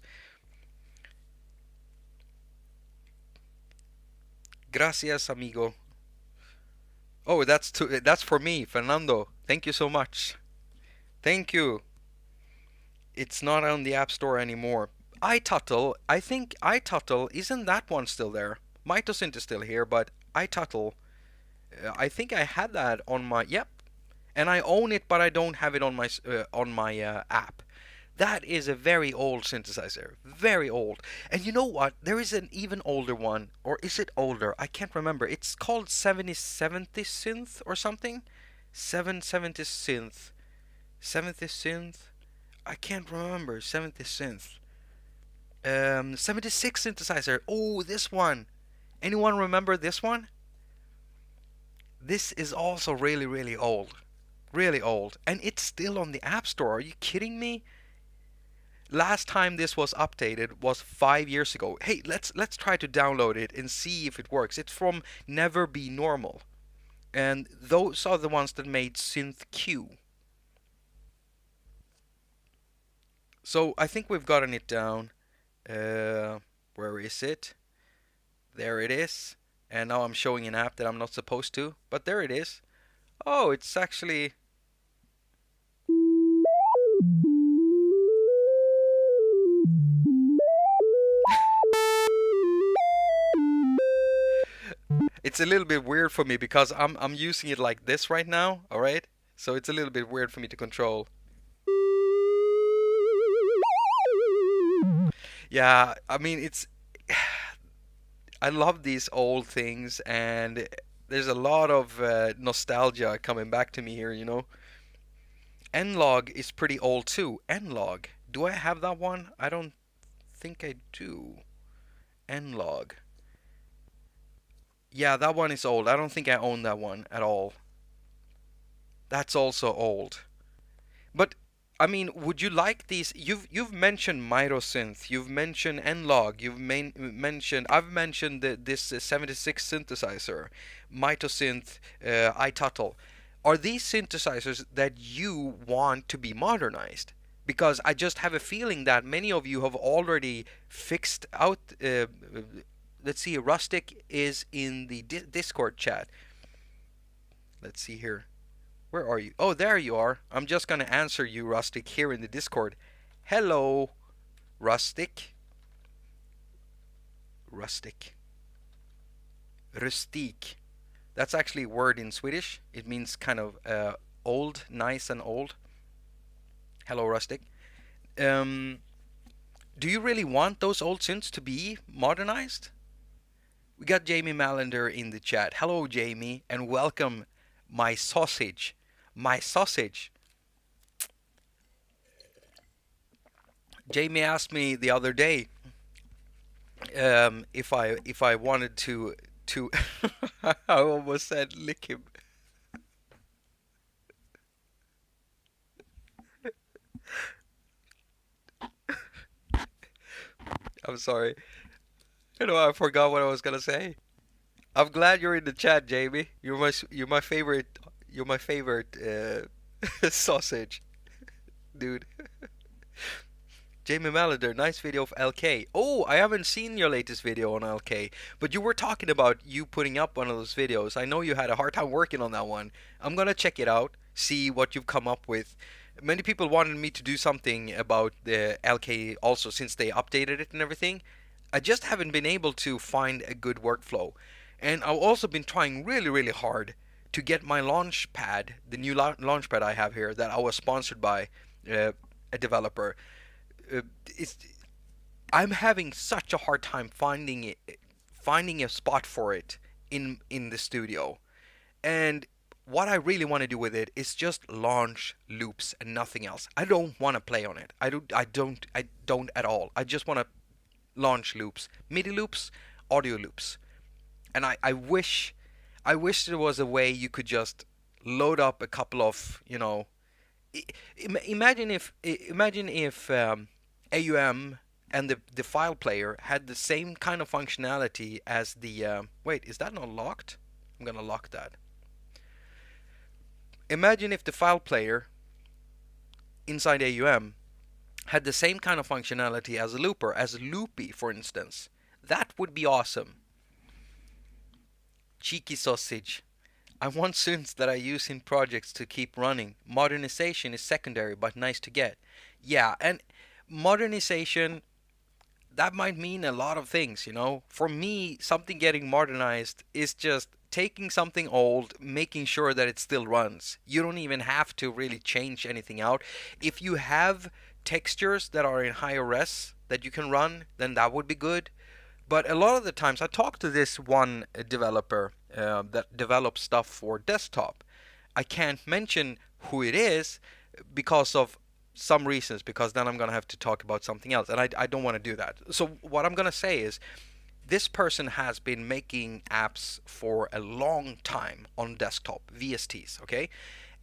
Gracias, amigo. Oh, that's for me, Fernando. Thank you so much. Thank you. It's not on the App Store anymore. iTuttle, I think iTuttle, isn't that one still there? MitoSynth is still here, but iTuttle, I think I had that on my, yep. And I own it, but I don't have it on my app. That is a very old synthesizer, very old. And you know what? There is an even older one, or is it older? I can't remember. It's called 7070 synth or something. 770 synth. 70 synth. I can't remember. 70 synth. 76 synthesizer. Oh, this one. Anyone remember this one? This is also really, really old. Really old. And it's still on the App Store. Are you kidding me? Last time this was updated was 5 years ago. Hey, let's try to download it and see if it works. It's from Never Be Normal. And those are the ones that made SynthQ. So I think we've gotten it down. Where is it? There it is. And now I'm showing an app that I'm not supposed to, but there it is. Oh, it's actually... It's a little bit weird for me because I'm using it like this right now, all right? So it's a little bit weird for me to control. Yeah, I mean, I love these old things, and there's a lot of nostalgia coming back to me here, you know. Nlog is pretty old too. Nlog. Do I have that one? I don't think I do. Nlog. Yeah, that one is old. I don't think I own that one at all. That's also old. But I mean, would you like these? You've mentioned Myrosynth, you've mentioned Nlog, mentioned I've mentioned this 76 synthesizer, Mitosynth, iTuttle. Are these synthesizers that you want to be modernized? Because I just have a feeling that many of you have already fixed out. Let's see, Rustic is in the Discord chat. Let's see here. Where are you? Oh, there you are. I'm just going to answer you, Rustic, here in the Discord. Hello, Rustic. Rustic. Rustik. That's actually a word in Swedish. It means kind of old, nice and old. Hello, Rustic. Do you really want those old synths to be modernized? We got Jamie Malander in the chat. Hello, Jamie, and welcome, my sausage. My sausage. Jamie asked me the other day if I wanted to I almost said lick him. I'm sorry. You know, I forgot what I was gonna say. I'm glad you're in the chat, Jamie. You're my favorite sausage, dude. Jamie Malander, nice video of LK. Oh, I haven't seen your latest video on LK, but you were talking about you putting up one of those videos. I know you had a hard time working on that one. I'm gonna check it out, see what you've come up with. Many people wanted me to do something about the LK also since they updated it and everything. I just haven't been able to find a good workflow. And I've also been trying really, really hard to get my launch pad, the new launch pad I have here that I was sponsored by a developer. It's I'm having such a hard time finding a spot for it in the studio. And what I really want to do with it is just launch loops and nothing else. I don't want to play on it. I don't at all. I just want to launch loops, MIDI loops, audio loops. And I wish there was a way you could just load up a couple of, imagine if AUM and the file player had the same kind of functionality as the wait, is that not locked? I'm gonna lock that. Imagine if the file player inside AUM had the same kind of functionality as a looper, as Loopy, for instance. That would be awesome. Cheeky sausage. I want synths that I use in projects to keep running. Modernization is secondary, but nice to get. Yeah, and modernization, that might mean a lot of things, you know. For me, something getting modernized is just taking something old, making sure that it still runs. You don't even have to really change anything out. If you have textures that are in higher res that you can run, then that would be good. But a lot of the times, I talked to this one developer that develops stuff for desktop. I can't mention who it is because of some reasons, because then I'm going to have to talk about something else, and I don't want to do that. So what I'm going to say is, this person has been making apps for a long time on desktop, VSTs, okay?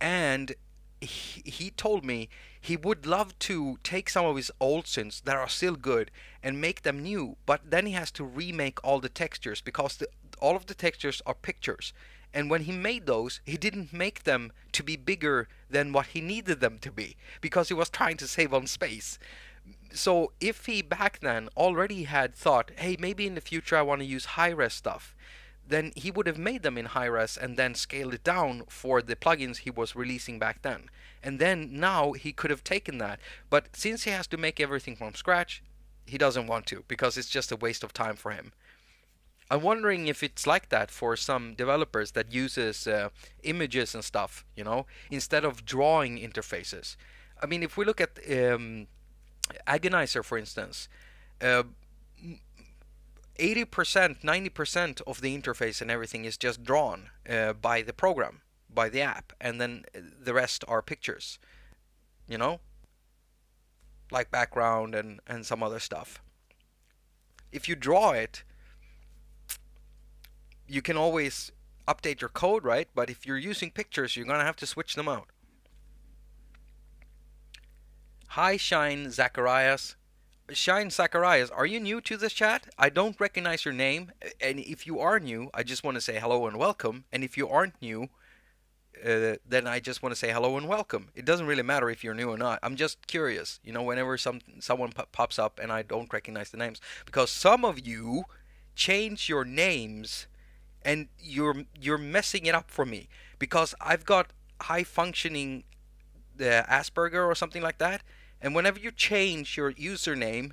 And he told me he would love to take some of his old synths that are still good and make them new, but then he has to remake all the textures because all of the textures are pictures. And when he made those, he didn't make them to be bigger than what he needed them to be because he was trying to save on space. So if he back then already had thought, hey, maybe in the future I want to use high-res stuff, then he would have made them in high-res and then scaled it down for the plugins he was releasing back then. And then now he could have taken that. But since he has to make everything from scratch, he doesn't want to because it's just a waste of time for him. I'm wondering if it's like that for some developers that uses images and stuff, you know, instead of drawing interfaces. I mean, if we look at AGONIZER, for instance, uh, 80%, 90% of the interface and everything is just drawn by the program, by the app, and then the rest are pictures, you know, like background and some other stuff. If you draw it, you can always update your code, right? But if you're using pictures, you're gonna have to switch them out. Hi, Shine Zacharias. Shine Zacharias, are you new to this chat? I don't recognize your name, and if you are new, I just want to say hello and welcome. And if you aren't new, then I just want to say hello and welcome. It doesn't really matter if you're new or not. I'm just curious, you know, whenever someone pops up and I don't recognize the names, because some of you change your names and you're messing it up for me, because I've got high functioning Asperger or something like that. And whenever you change your username,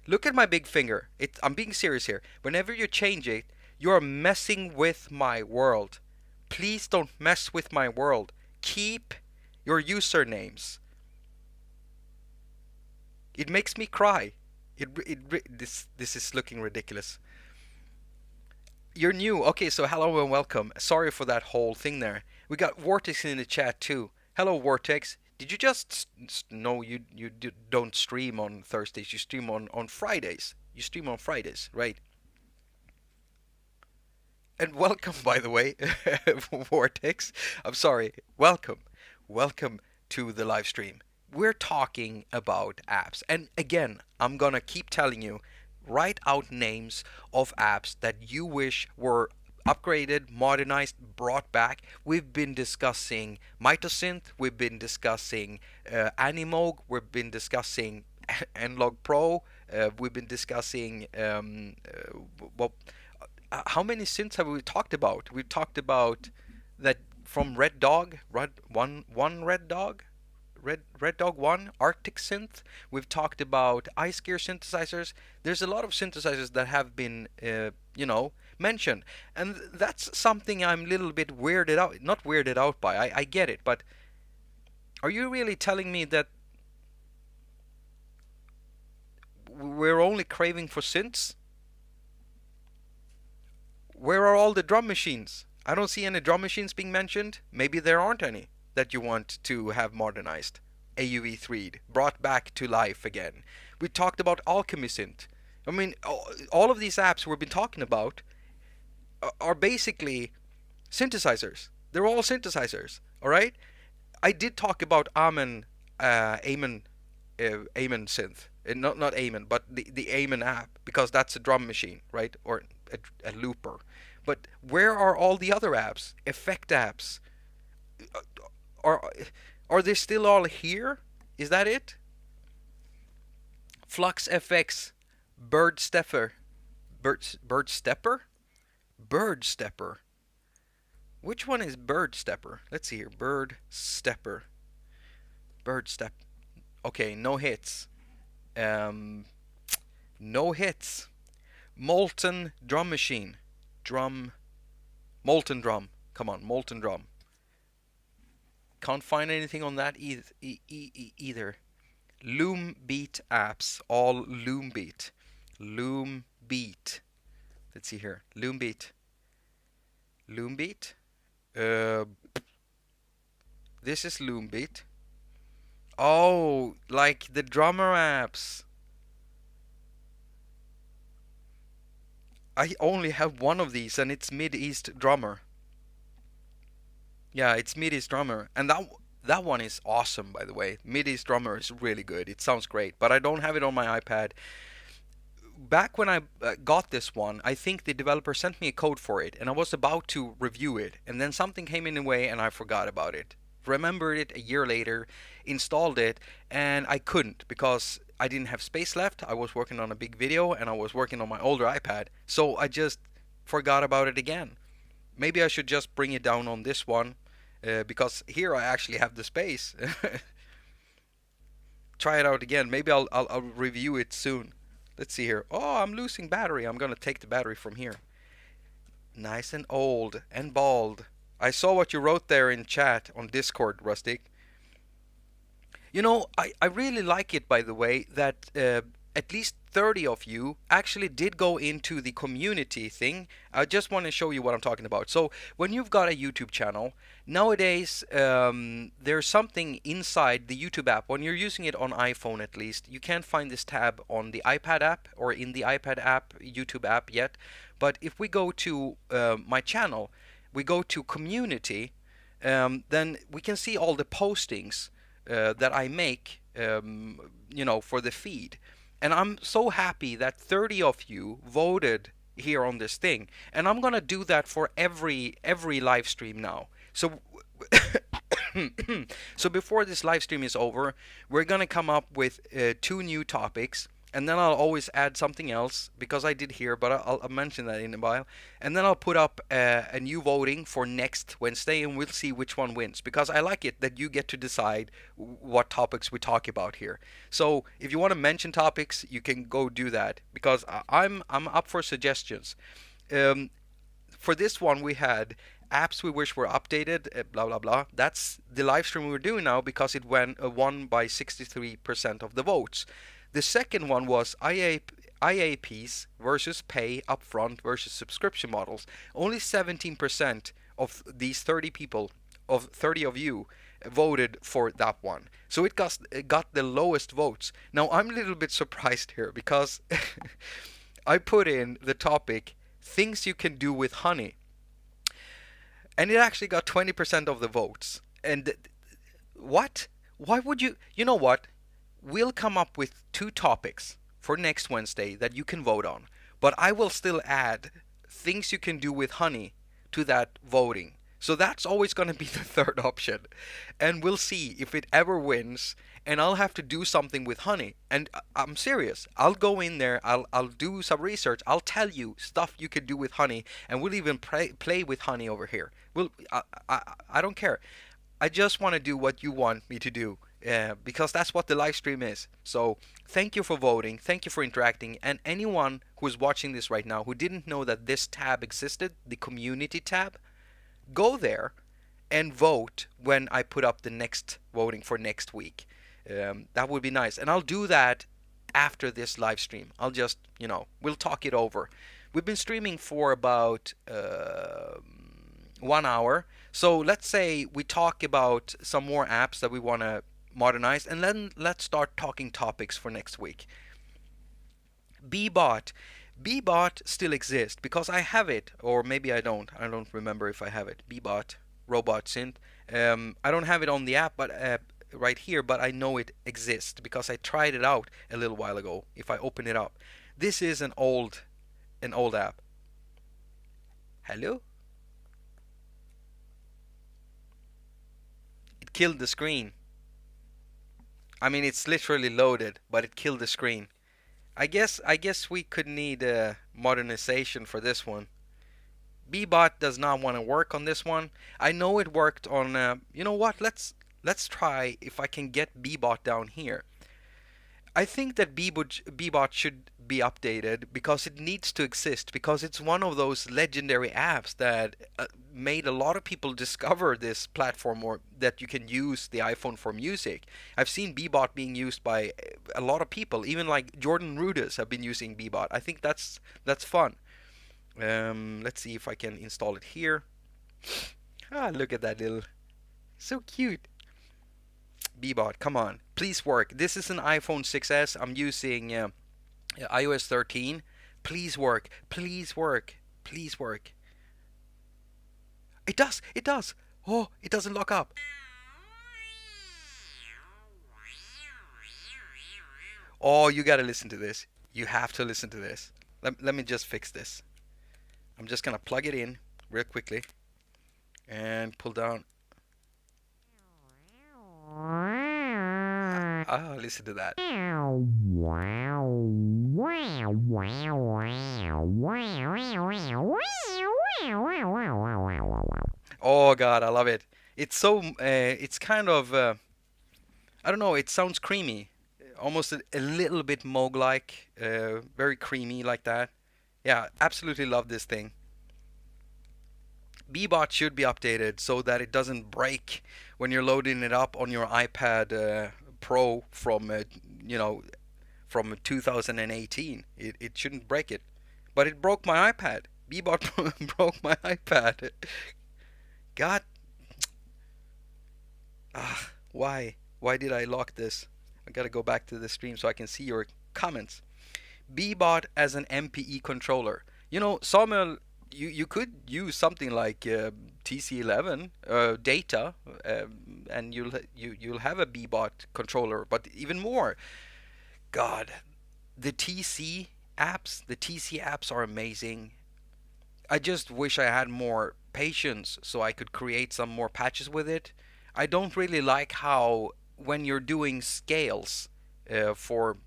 look at my big finger. I'm being serious here. Whenever you change it, you're messing with my world. Please don't mess with my world. Keep your usernames. It makes me cry. This is looking ridiculous. You're new. Okay, so hello and welcome. Sorry for that whole thing there. We got Vortex in the chat too. Hello, Vortex. Did you just no? You don't stream on Thursdays. You stream on Fridays. You stream on Fridays, right? And welcome, by the way, Vortex. I'm sorry. Welcome to the live stream. We're talking about apps, and again, I'm gonna keep telling you, write out names of apps that you wish were upgraded, modernized, brought back. We've been discussing Mitosynth, we've been discussing Animoog, we've been discussing Nlog Pro, we've been discussing how many synths have we talked about? We talked about that from Red Dog, Red Dog, Red Dog 1, Arctic Synth. We've talked about Ice Gear synthesizers. There's a lot of synthesizers that have been, you know, mentioned. And that's something I'm a little bit weirded out, not weirded out by, I get it, but are you really telling me that we're only craving for synths? Where are all the drum machines? I don't see any drum machines being mentioned. Maybe there aren't any that you want to have modernized. AUv3'd, brought back to life again. We talked about Alchemy Synth. I mean, all of these apps we've been talking about are basically synthesizers. They're all synthesizers, all right? I did talk about Amen synth. Not Amen, but the Amen app, because that's a drum machine, right? Or a looper. But where are all the other apps? Effect apps? Are they still all here? Is that it? Flux FX, Bird Stepper. Which one is Bird Stepper? Let's see here. Bird Stepper. Okay, no hits. No hits. Molten Drum Machine. Molten Drum. Come on, Molten Drum. Can't find anything on that either. Loom Beat apps. All Loom Beat. Loom Beat. Let's see here. Loom Beat. Loom Beat. This is Loom Beat. Oh, like the drummer apps. I only have one of these, and it's Mid-East Drummer. Yeah, it's Mid-East Drummer, and that one is awesome, by the way. Mid-East Drummer is really good. It sounds great, but I don't have it on my iPad. Back when I got this one, I think the developer sent me a code for it, and I was about to review it, and then something came in the way, and I forgot about it. Remembered it a year later, installed it, and I couldn't because I didn't have space left. I was working on a big video, and I was working on my older iPad, so I just forgot about it again. Maybe I should just bring it down on this one, because here I actually have the space. Try it out again. Maybe I'll review it soon. Let's see here. Oh, I'm losing battery. I'm gonna take the battery from here. Nice and old and bald. I saw what you wrote there in chat on Discord, Rustic. You know, I really like it, by the way, that at least 30 of you actually did go into the community thing. I just want to show you what I'm talking about. So when you've got a YouTube channel, nowadays there's something inside the YouTube app. When you're using it on iPhone at least, you can't find this tab on the iPad app or in the iPad app, YouTube app yet. But if we go to my channel, we go to community, then we can see all the postings that I make, for the feed. And I'm so happy that 30 of you voted here on this thing. And I'm gonna do that for every live stream now. So so before this live stream is over, we're gonna come up with 2 new topics. And then I'll always add something else, because I did here, but I'll mention that in a while. And then I'll put up a new voting for next Wednesday, and we'll see which one wins. Because I like it that you get to decide what topics we talk about here. So if you want to mention topics, you can go do that, because I'm up for suggestions. For this one, we had apps we wish were updated, blah blah blah. That's the live stream we're doing now, because it won by 63% of the votes. The second one was IAPs versus pay upfront versus subscription models. Only 17% of these 30 people, of 30 of you, voted for that one. So it got the lowest votes. Now I'm a little bit surprised here, because I put in the topic things you can do with honey, and it actually got 20% of the votes. And what? Why would you? You know what? We'll come up with 2 topics for next Wednesday that you can vote on, but I will still add things you can do with honey to that voting. So that's always going to be the third option, and we'll see if it ever wins. And I'll have to do something with honey, and I'm serious. I'll go in there, I'll do some research, I'll tell you stuff you can do with honey, and we'll even play with honey over here. I don't care. I just want to do what you want me to do. Because that's what the live stream is. So thank you for voting, thank you for interacting, and anyone who is watching this right now who didn't know that this tab existed, the community tab, go there and vote when I put up the next voting for next week. That would be nice, and I'll do that after this live stream. I'll just, we'll talk it over. We've been streaming for about 1 hour, so let's say we talk about some more apps that we want to modernize, and then let's start talking topics for next week. Bbot still exists, because I have it, or maybe I don't remember if I have it. Bbot robot synth. I don't have it on the app, but right here, but I know it exists because I tried it out a little while ago. If I open it up, this is an old app. Hello? It killed the screen. I mean, it's literally loaded, but it killed the screen. I guess we could need a modernization for this one. Bbot does not want to work on this one. I know it worked on. You know what? Let's try if I can get Bbot down here. I think that Bbot should be updated because it needs to exist, because it's one of those legendary apps that made a lot of people discover this platform, or that you can use the iPhone for music. I've seen Bbot being used by a lot of people, even like Jordan Rudess have been using Bbot. I think that's fun. Let's see if I can install it here. Look at that little, so cute. Bbot, come on, please work. This is an iPhone 6s. I'm using iOS 13. Please work. Please work. Please work. It does. It does. Oh, it doesn't lock up. Oh, you gotta listen to this. You have to listen to this. Let me just fix this. I'm just gonna plug it in real quickly and pull down. Listen to that. Oh God, I love it. It's so, it's kind of, I don't know, it sounds creamy. Almost a little bit Moog-like, very creamy like that. Yeah, absolutely love this thing. Bbot should be updated so that it doesn't break when you're loading it up on your iPad Pro from from 2018. It shouldn't break it, but it broke my iPad. Bebot broke my iPad. God, why? Why did I lock this? I gotta go back to the stream so I can see your comments. Bebot as an MPE controller. You know, Samuel, you could use something like TC11 data, and you'll have a Bebot controller. But even more, God, the TC apps are amazing. I just wish I had more patience so I could create some more patches with it. I don't really like how when you're doing scales for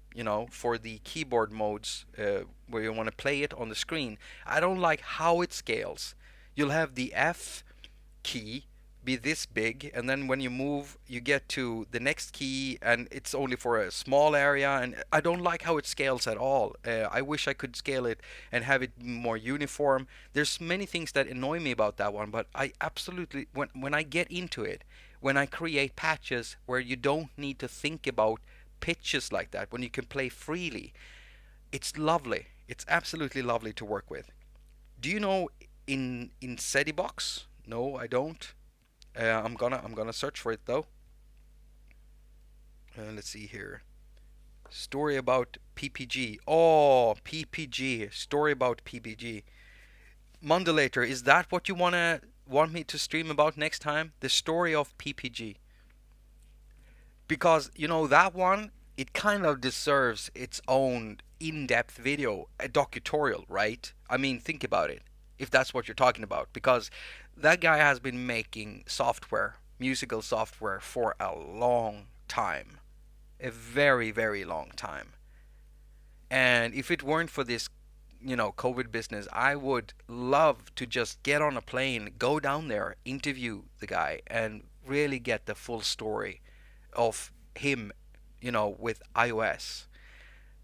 for the keyboard modes where you want to play it on the screen, I don't like how it scales. You'll have the F key be this big, and then when you move you get to the next key and it's only for a small area, and I don't like how it scales at all. I wish I could scale it and have it more uniform. There's many things that annoy me about that one, but I absolutely, when I get into it, when I create patches where you don't need to think about pitches like that, when you can play freely, it's lovely. It's absolutely lovely to work with. Do you know in Sedibox? No, I don't. I'm gonna search for it though. Let's see here. Story about PPG. Oh, PPG. Story about PPG. Modulator, is that what you want me to stream about next time? The story of PPG. Because you know that one, it kind of deserves its own in-depth video, a docutorial, right? I mean, think about it, if that's what you're talking about, because that guy has been making software, musical software, for a long time. A very, very long time. And if it weren't for this, COVID business, I would love to just get on a plane, go down there, interview the guy, and really get the full story of him, with iOS.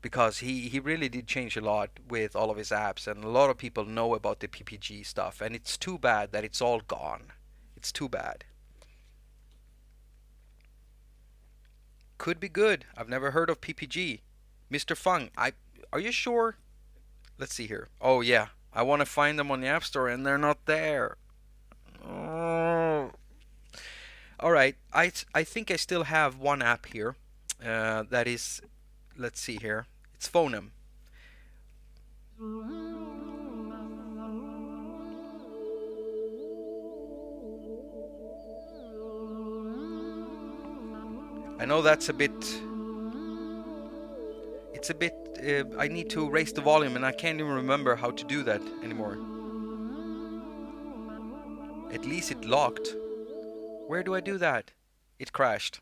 Because he really did change a lot with all of his apps, and a lot of people know about the PPG stuff, and it's too bad that it's all gone. It's too bad. Could be good. I've never heard of PPG. Mr. Fung, are you sure? Let's see here. Oh yeah, I want to find them on the App Store and they're not there. Oh. All right, I think I still have one app here. That is, let's see here. It's Phonem. I know that's a bit. It's a bit. I need to raise the volume, and I can't even remember how to do that anymore. At least it locked. Where do I do that? It crashed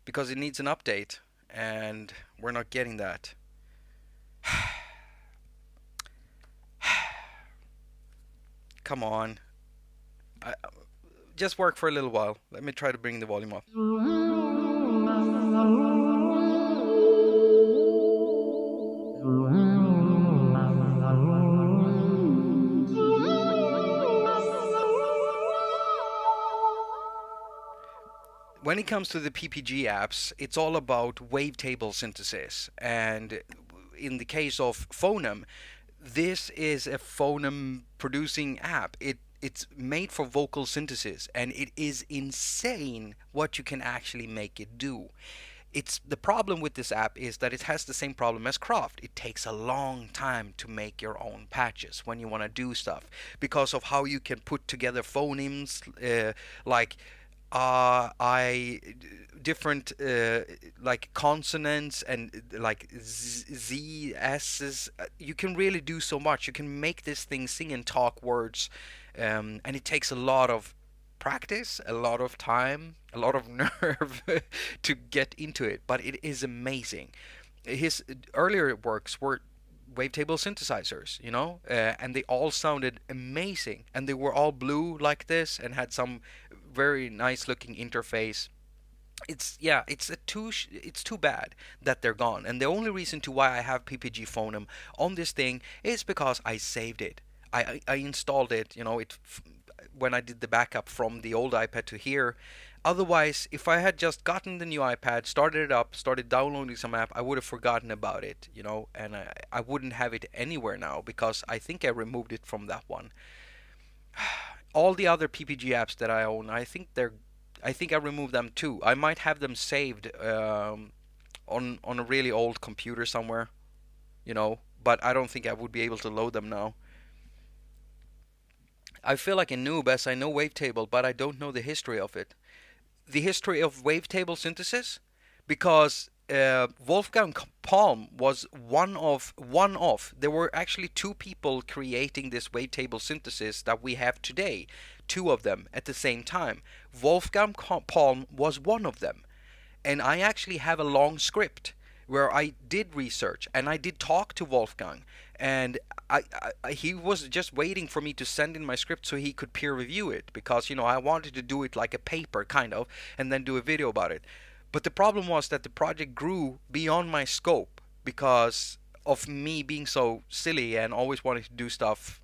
because it needs an update, and we're not getting that. Come on. Just work for a little while. Let me try to bring the volume up. When it comes to the PPG apps, it's all about wavetable synthesis. And in the case of Phonem, this is a Phonem producing app. It's made for vocal synthesis, and it is insane what you can actually make it do. The problem with this app is that it has the same problem as Craft. It takes a long time to make your own patches when you want to do stuff, because of how you can put together phonemes like different like consonants and like z s's. You can really do so much. You can make this thing sing and talk words, and it takes a lot of practice, a lot of time, a lot of nerve to get into it, but it is amazing. His earlier works were wavetable synthesizers, and they all sounded amazing, and they were all blue like this and had some very nice looking interface. It's too bad that they're gone, and the only reason to why I have PPG Phonem on this thing is because I saved it. I installed it, when I did the backup from the old iPad to here. Otherwise, if I had just gotten the new iPad, started it up, started downloading some app, I would have forgotten about it, you know, and I wouldn't have it anywhere now because I think I removed it from that one. All the other PPG apps that I own, I think I removed them too. I might have them saved on a really old computer somewhere, you know, but I don't think I would be able to load them now. I feel like a noob as I know wavetable, but I don't know the history of it. The history of wavetable synthesis, because Wolfgang Palm was one of. There were actually two people creating this wavetable synthesis that we have today, two of them at the same time. Wolfgang Palm was one of them, and I actually have a long script where I did research and I did talk to Wolfgang, and he was just waiting for me to send in my script so he could peer review it, because you know I wanted to do it like a paper kind of and then do a video about it. But the problem was that the project grew beyond my scope because of me being so silly and always wanting to do stuff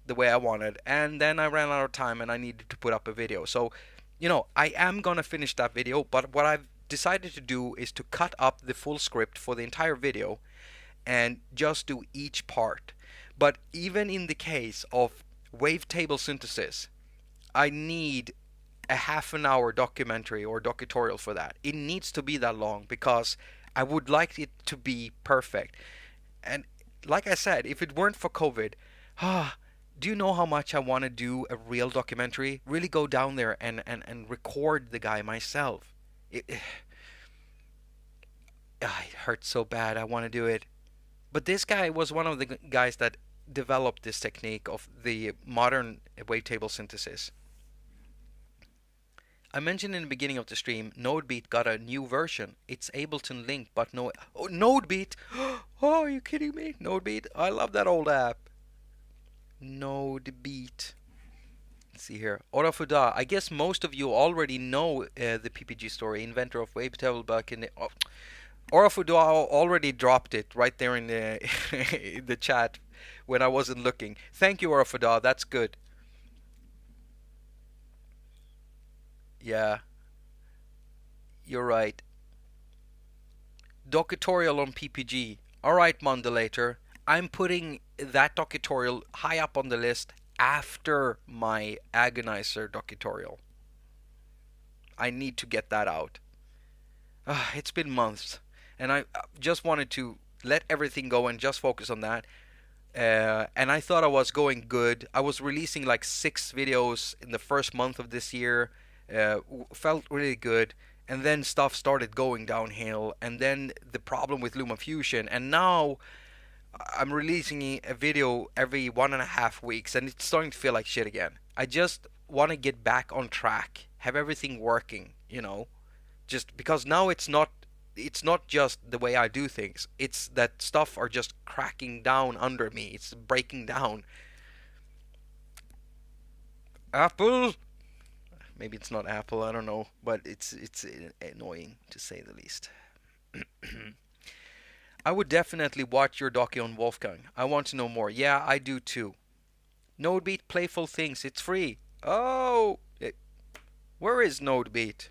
the way I wanted, and then I ran out of time and I needed to put up a video. So, you know, I am gonna finish that video, but what I've decided to do is to cut up the full script for the entire video and just do each part. But even in the case of wavetable synthesis, I need a half an hour documentary or docutorial for that. It needs to be that long because I would like it to be perfect. And like I said, if it weren't for COVID, do you know how much I want to do a real documentary? Really go down there and record the guy myself. It hurts so bad. I want to do it. But this guy was one of the guys that developed this technique of the modern wavetable synthesis. I mentioned in the beginning of the stream, NodeBeat got a new version. It's Ableton Link, but no... Oh, NodeBeat! Oh, are you kidding me? NodeBeat? I love that old app. NodeBeat. Let's see here. Orafuda. I guess most of you already know the PPG story, inventor of wavetable back in the... Oh. Orafuda already dropped it right there in the, in the chat when I wasn't looking. Thank you, Orafuda. That's good. Yeah, you're right. Docutorial on PPG. Alright, Mondulator. I'm putting that docutorial high up on the list after my Agonizer docutorial. I need to get that out. It's been months, and I just wanted to let everything go and just focus on that. And I thought I was going good. I was releasing like 6 videos in the first month of this year. Felt really good, and then stuff started going downhill, and then the problem with LumaFusion, and now I'm releasing a video every 1.5 weeks, and it's starting to feel like shit again. I just want to get back on track, have everything working, you know, just because now it's not just the way I do things, it's that stuff are just cracking down under me, it's breaking down. Apple. Maybe it's not Apple, I don't know, but it's annoying to say the least. I would definitely watch your docu on Wolfgang. I want to know more. Yeah, I do too. NodeBeat Playful Things, it's free. Oh, where is NodeBeat?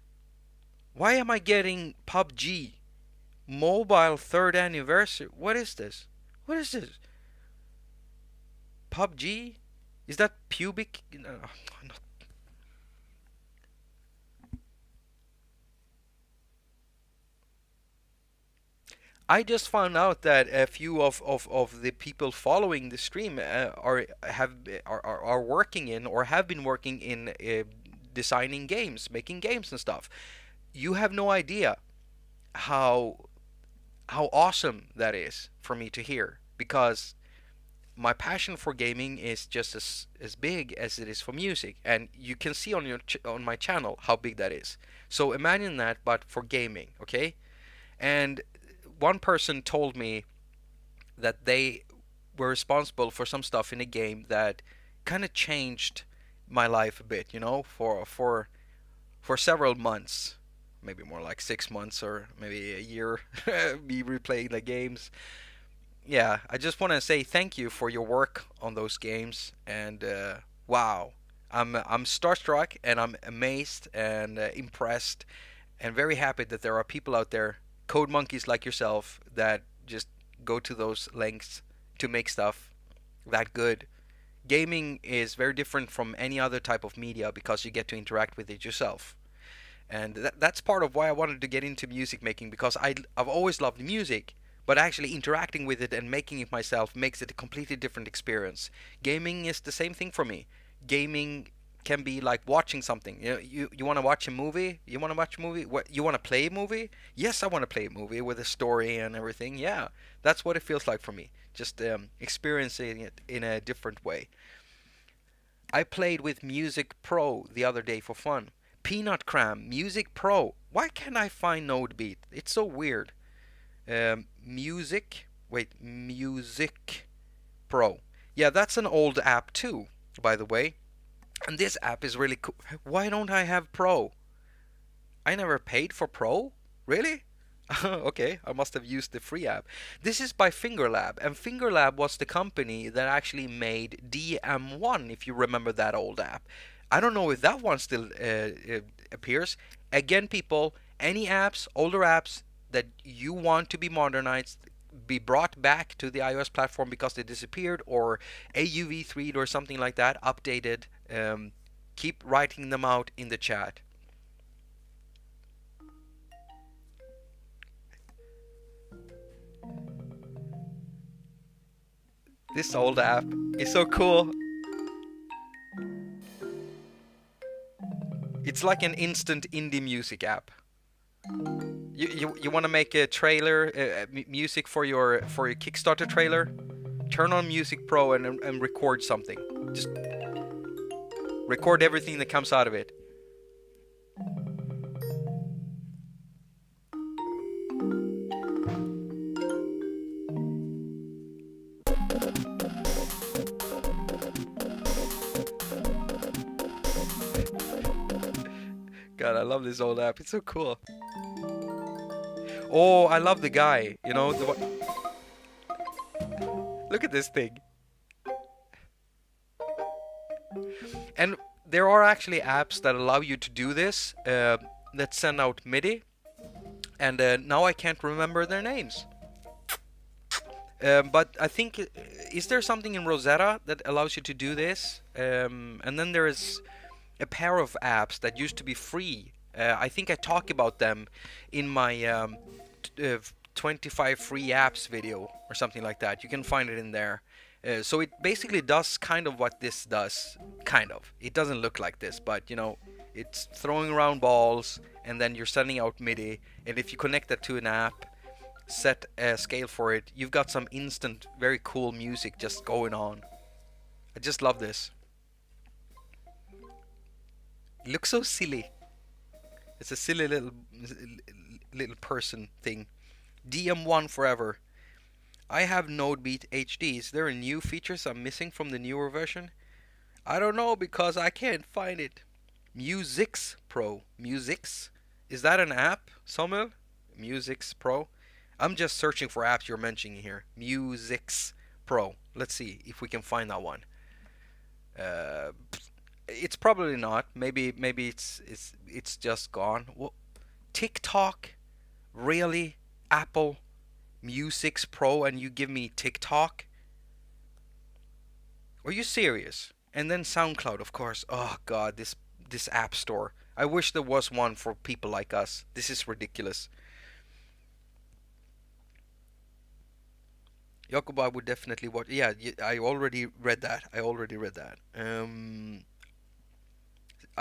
Why am I getting PUBG? Mobile 3rd anniversary. What is this? What is this? PUBG? Is that pubic? No, not. I just found out that a few of the people following the stream are working in or have been working in designing games, making games and stuff. You have no idea how awesome that is for me to hear, because my passion for gaming is just as big as it is for music, and you can see on your on my channel how big that is. So imagine that, but for gaming, okay? And one person told me that they were responsible for some stuff in a game that kind of changed my life a bit, you know, for several months, maybe more like 6 months or maybe a year, me replaying the games. Yeah, I just want to say thank you for your work on those games, and wow, I'm starstruck and I'm amazed and impressed and very happy that there are people out there, code monkeys like yourself, that just go to those lengths to make stuff that good. Gaming is very different from any other type of media because you get to interact with it yourself. And that's part of why I wanted to get into music making, because I've always loved music, but actually interacting with it and making it myself makes it a completely different experience. Gaming is the same thing for me. Gaming can be like watching something. You want to watch a movie? You want to watch a movie? What, you want to play a movie? Yes, I want to play a movie with a story and everything. Yeah, that's what it feels like for me. Just experiencing it in a different way. I played with Music Pro the other day for fun. Peanut Cram, Music Pro. Why can't I find Nodebeat? It's so weird. Music Pro. Yeah, that's an old app too, by the way. And this app is really cool. Why don't I have Pro? I never paid for Pro? Really? Okay, I must have used the free app. This is by FingerLab, and FingerLab was the company that actually made DM1, if you remember that old app. I don't know if that one still appears. Again, people, any apps, older apps that you want to be modernized, be brought back to the iOS platform because they disappeared, or AUv3'd or something like that, updated, keep writing them out in the chat. This old app is so cool. It's like an instant indie music app. You want to make a trailer, music for your Kickstarter trailer? Turn on Music Pro and record something. Just record everything that comes out of it. God, I love this old app. It's so cool. Oh, I love the guy. You know, look at this thing. And there are actually apps that allow you to do this, that send out MIDI. And now I can't remember their names. But I think, is there something in Rosetta that allows you to do this? And then there is a pair of apps that used to be free. I think I talk about them in my 25 free apps video or something like that. You can find it in there. So it basically does kind of what this does. Kind of. It doesn't look like this, but you know, it's throwing around balls and then you're sending out MIDI. And if you connect that to an app, set a scale for it, you've got some instant, very cool music just going on. I just love this. It looks so silly. It's a silly little person thing. DM1 forever. I have Nodebeat HD. Is there a new features I'm missing from the newer version? I don't know because I can't find it. Musix Pro. Musix? Is that an app, Samuel? Musix Pro? I'm just searching for apps you're mentioning here. Musix Pro. Let's see if we can find that one. It's probably not. Maybe it's just gone. Well, TikTok? Really? Apple Musix Pro and you give me TikTok? Are you serious? And then SoundCloud, of course. Oh god, this app store. I wish there was one for people like us. This is ridiculous. Jakob, I would definitely watch. Yeah, I already read that. I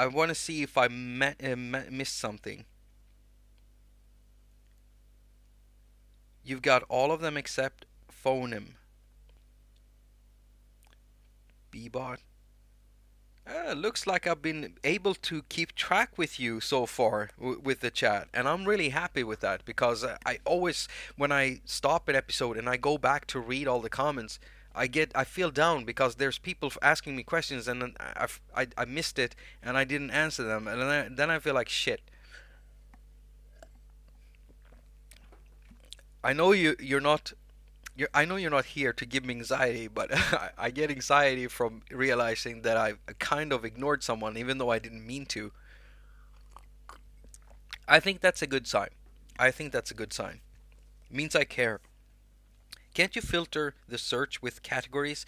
want to see if I missed something. You've got all of them except Phoneme. Bebot. Looks like I've been able to keep track with you so far with the chat, and I'm really happy with that because I always, when I stop an episode and I go back to read all the comments, I feel down because there's people asking me questions and then I missed it and I didn't answer them, and then I feel like shit. I know you're not I know you're not here to give me anxiety, but I get anxiety from realizing that I kind of ignored someone even though I didn't mean to. I think that's a good sign. I think that's a good sign. It means I care. Can't you filter the search with categories?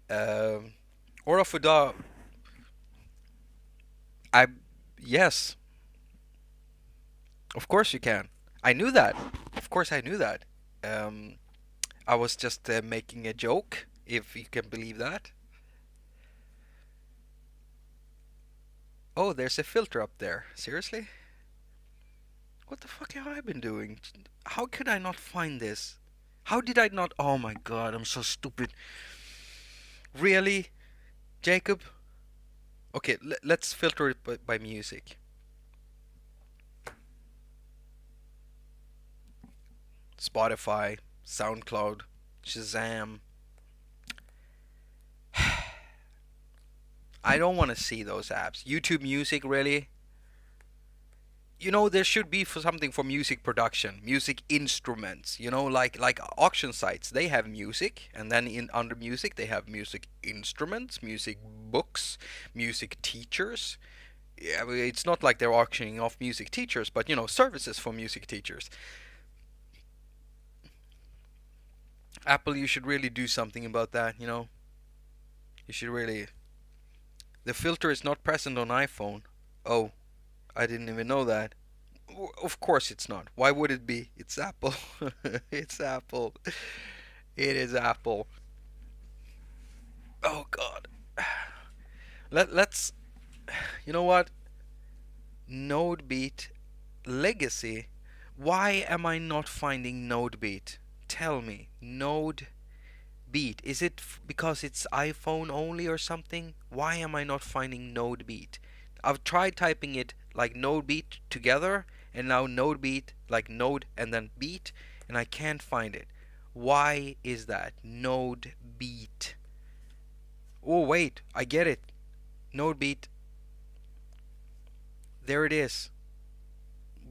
Um, or of I yes, of course you can. I knew that. Of course I knew that. Um, I was just making a joke, if you can believe that. Oh, there's a filter up there. Seriously? What the fuck have I been doing? How could I not find this? How did I not? Oh my god, I'm so stupid. Really, Jacob? Okay, let's filter it by music. Spotify, SoundCloud, Shazam. I don't want to see those apps. YouTube Music, really? You know, there should be for something for music production, music instruments. You know, like auction sites, they have music, and then in under music they have music instruments, music books, music teachers. Yeah, it's not like they're auctioning off music teachers, but you know, services for music teachers. Apple, you should really do something about that. You know, you should really. The filter is not present on iPhone. Oh, I didn't even know that. Of course it's not. Why would it be? It's Apple. It's Apple. It is Apple. Oh God. Let's. You know what? Nodebeat Legacy. Why am I not finding Nodebeat? Tell me. Nodebeat. Is it because it's iPhone only or something? Why am I not finding Nodebeat? I've tried typing it like Nodebeat together, and now Nodebeat like node and then beat, and I can't find it. Why is that? Nodebeat. Oh wait, I get it. Nodebeat. There it is.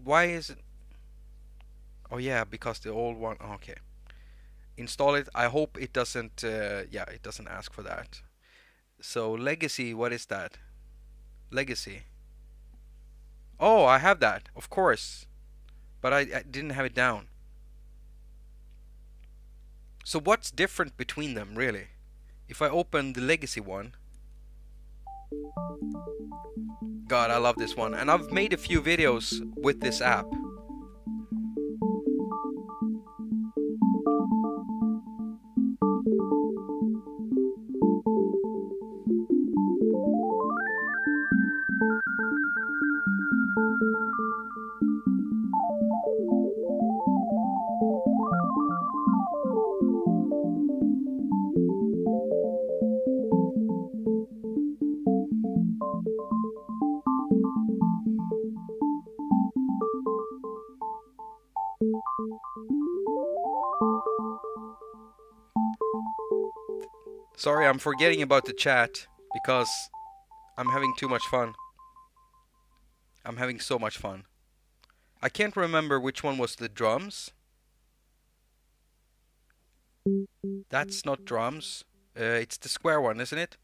Why is it? Oh yeah, because the old one. Okay. Install it. I hope it doesn't. Yeah, it doesn't ask for that. So legacy. What is that? Legacy. Oh, I have that. Of course. But I didn't have it down. So what's different between them, really? If I open the legacy one. God, I love this one. And I've made a few videos with this app. Sorry, I'm forgetting about the chat because I'm having too much fun. I'm having so much fun. I can't remember which one was the drums. That's not drums. It's the square one, isn't it?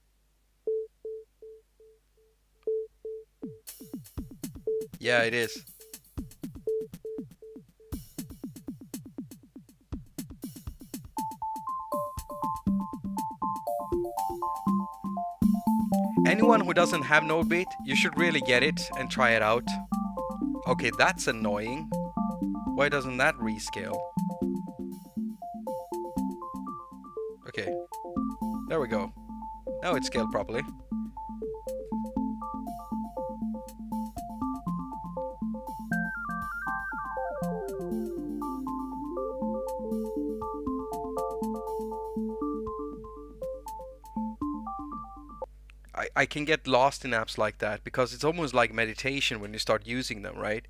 Yeah, it is. Anyone who doesn't have Nodebeat, you should really get it and try it out. Okay, that's annoying. Why doesn't that rescale? Okay, there we go. Now it's scaled properly. I can get lost in apps like that because it's almost like meditation when you start using them, right?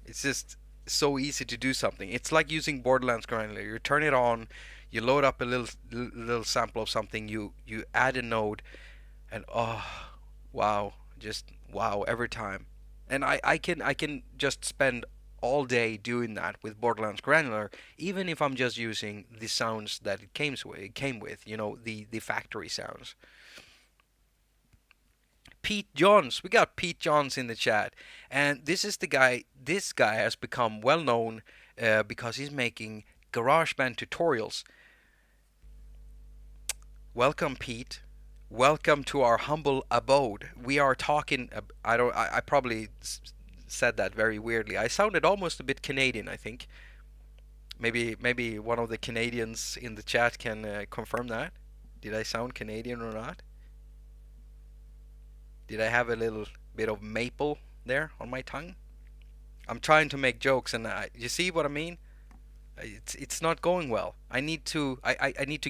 It's just so easy to do something. It's like using Borderlands Granular. You turn it on, you load up a little sample of something, you add a node, and oh, wow, just wow every time. And I can just spend all day doing that with Borderlands Granular, even if I'm just using the sounds that it came with, the factory sounds. Pete Johns, we got Pete Johns in the chat, and this is the guy. This guy has become well known because he's making GarageBand tutorials. Welcome, Pete. Welcome to our humble abode. We are talking. I don't. I probably said that very weirdly. I sounded almost a bit Canadian, I think. Maybe one of the Canadians in the chat can confirm that. Did I sound Canadian or not? Did I have a little bit of maple there on my tongue? I'm trying to make jokes, and you see what I mean? It's not going well. I need to